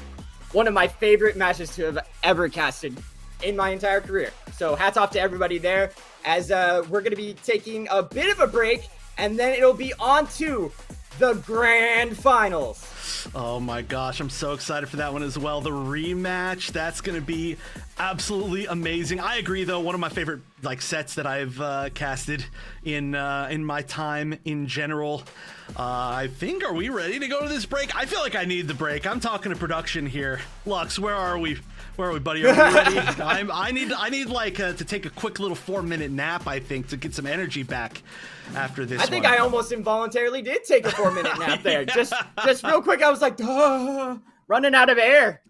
one of my favorite matches to have ever casted in my entire career. So hats off to everybody there, as we're going to be taking a bit of a break, and then it'll be on to the grand finals. Oh my gosh, I'm so excited for that one as well. The rematch, that's going to be absolutely amazing. I agree, though, one of my favorite sets that I've casted in my time in general. I think, are we ready to go to this break? I feel like I need the break. I'm talking to production here. Lux, where are we? Where are we, buddy? Are we ready? I need to take a quick little 4-minute nap, I think, to get some energy back after this. I think I almost involuntarily did take a 4-minute nap there. Just real quick, I was like, running out of air.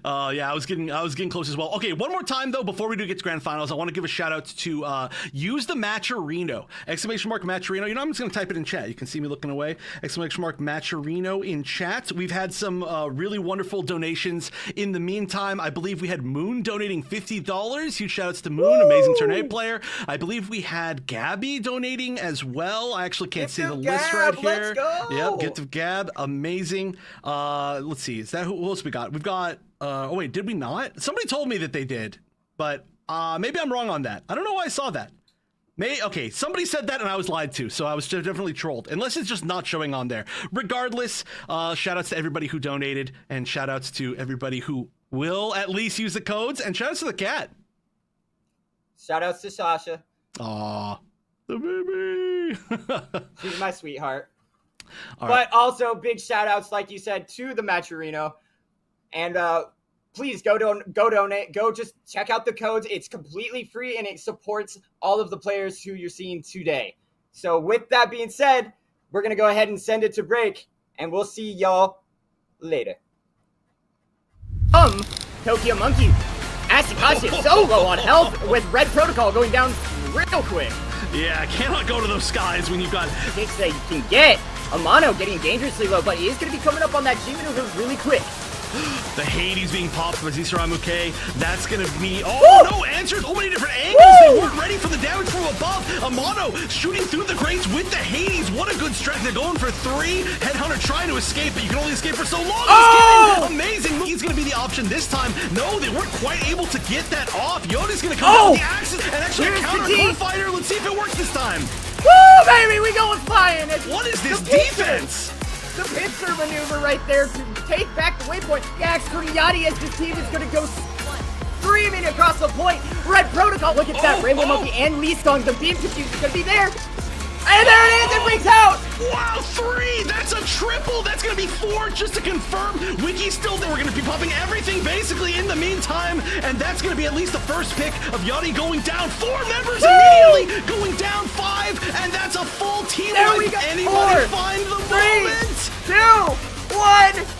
Yeah, I was getting close as well. Okay, one more time though, before we do get to grand finals, I want to give a shout out to use the Matcherino, !Matcherino. I'm just gonna type it in chat. You can see me looking away. !Matcherino in chat. We've had some really wonderful donations in the meantime. I believe we had Moon donating $50. Huge shout outs to Moon, amazing tournament player. I believe we had Gabby donating as well. I actually can't see the list right here. Let's go. Yep, Gift of Gab, amazing. Let's see, is that who else we got? We've got oh wait, did we not? Somebody told me that they did, but maybe I'm wrong on that. I don't know why I saw that. Okay, somebody said that and I was lied to, so I was definitely trolled, unless it's just not showing on there. Regardless, shout outs to everybody who donated, and shout outs to everybody who will at least use the codes, and shout outs to the cat. Shout outs to Sasha. Aw, the baby. She's my sweetheart. All but right. Also big shout outs, like you said, to the Matcherino. And please go donate. Go just check out the codes. It's completely free and it supports all of the players who you're seeing today. So with that being said, we're going to go ahead and send it to break, and we'll see y'all later. Tokyo Monkey. Asticassia so low on health, with Red Protocol going down real quick. Yeah, I cannot go to those skies when you've got Kicks that you can get. Amano getting dangerously low, but he is going to be coming up on that G maneuver really quick. the Hades being popped by Zisaramuke. That's gonna be no answers, so many different angles. They weren't ready for the damage from above. Amano shooting through the grates with the Hades. What a good stretch. They're going for 3. Headhunter trying to escape, but you can only escape for so long. Amazing. He's gonna be the option this time. No, they weren't quite able to get that off. Yoda's gonna come out with the axes and actually counter Core Fighter. Let's see if it works this time. Woo, baby, we going flying. What is this defense? The pincer maneuver right there to take back the waypoint. Yeah, Kuriyati as this team is going to go screaming across the point. Red Protocol, look at that. Rainbow Monkey and Lee Skong, the beam confuse is gonna be there. And there it is, it breaks out! Wow, 3! That's a triple! That's gonna be 4 just to confirm. Wiki's still there. We're gonna be popping everything basically in the meantime. And that's gonna be at least the first pick of Yachty going down. 4 members immediately going down 5. And that's a full team There wipe. we go. Anybody 4, find the 3, moment? 2, 1.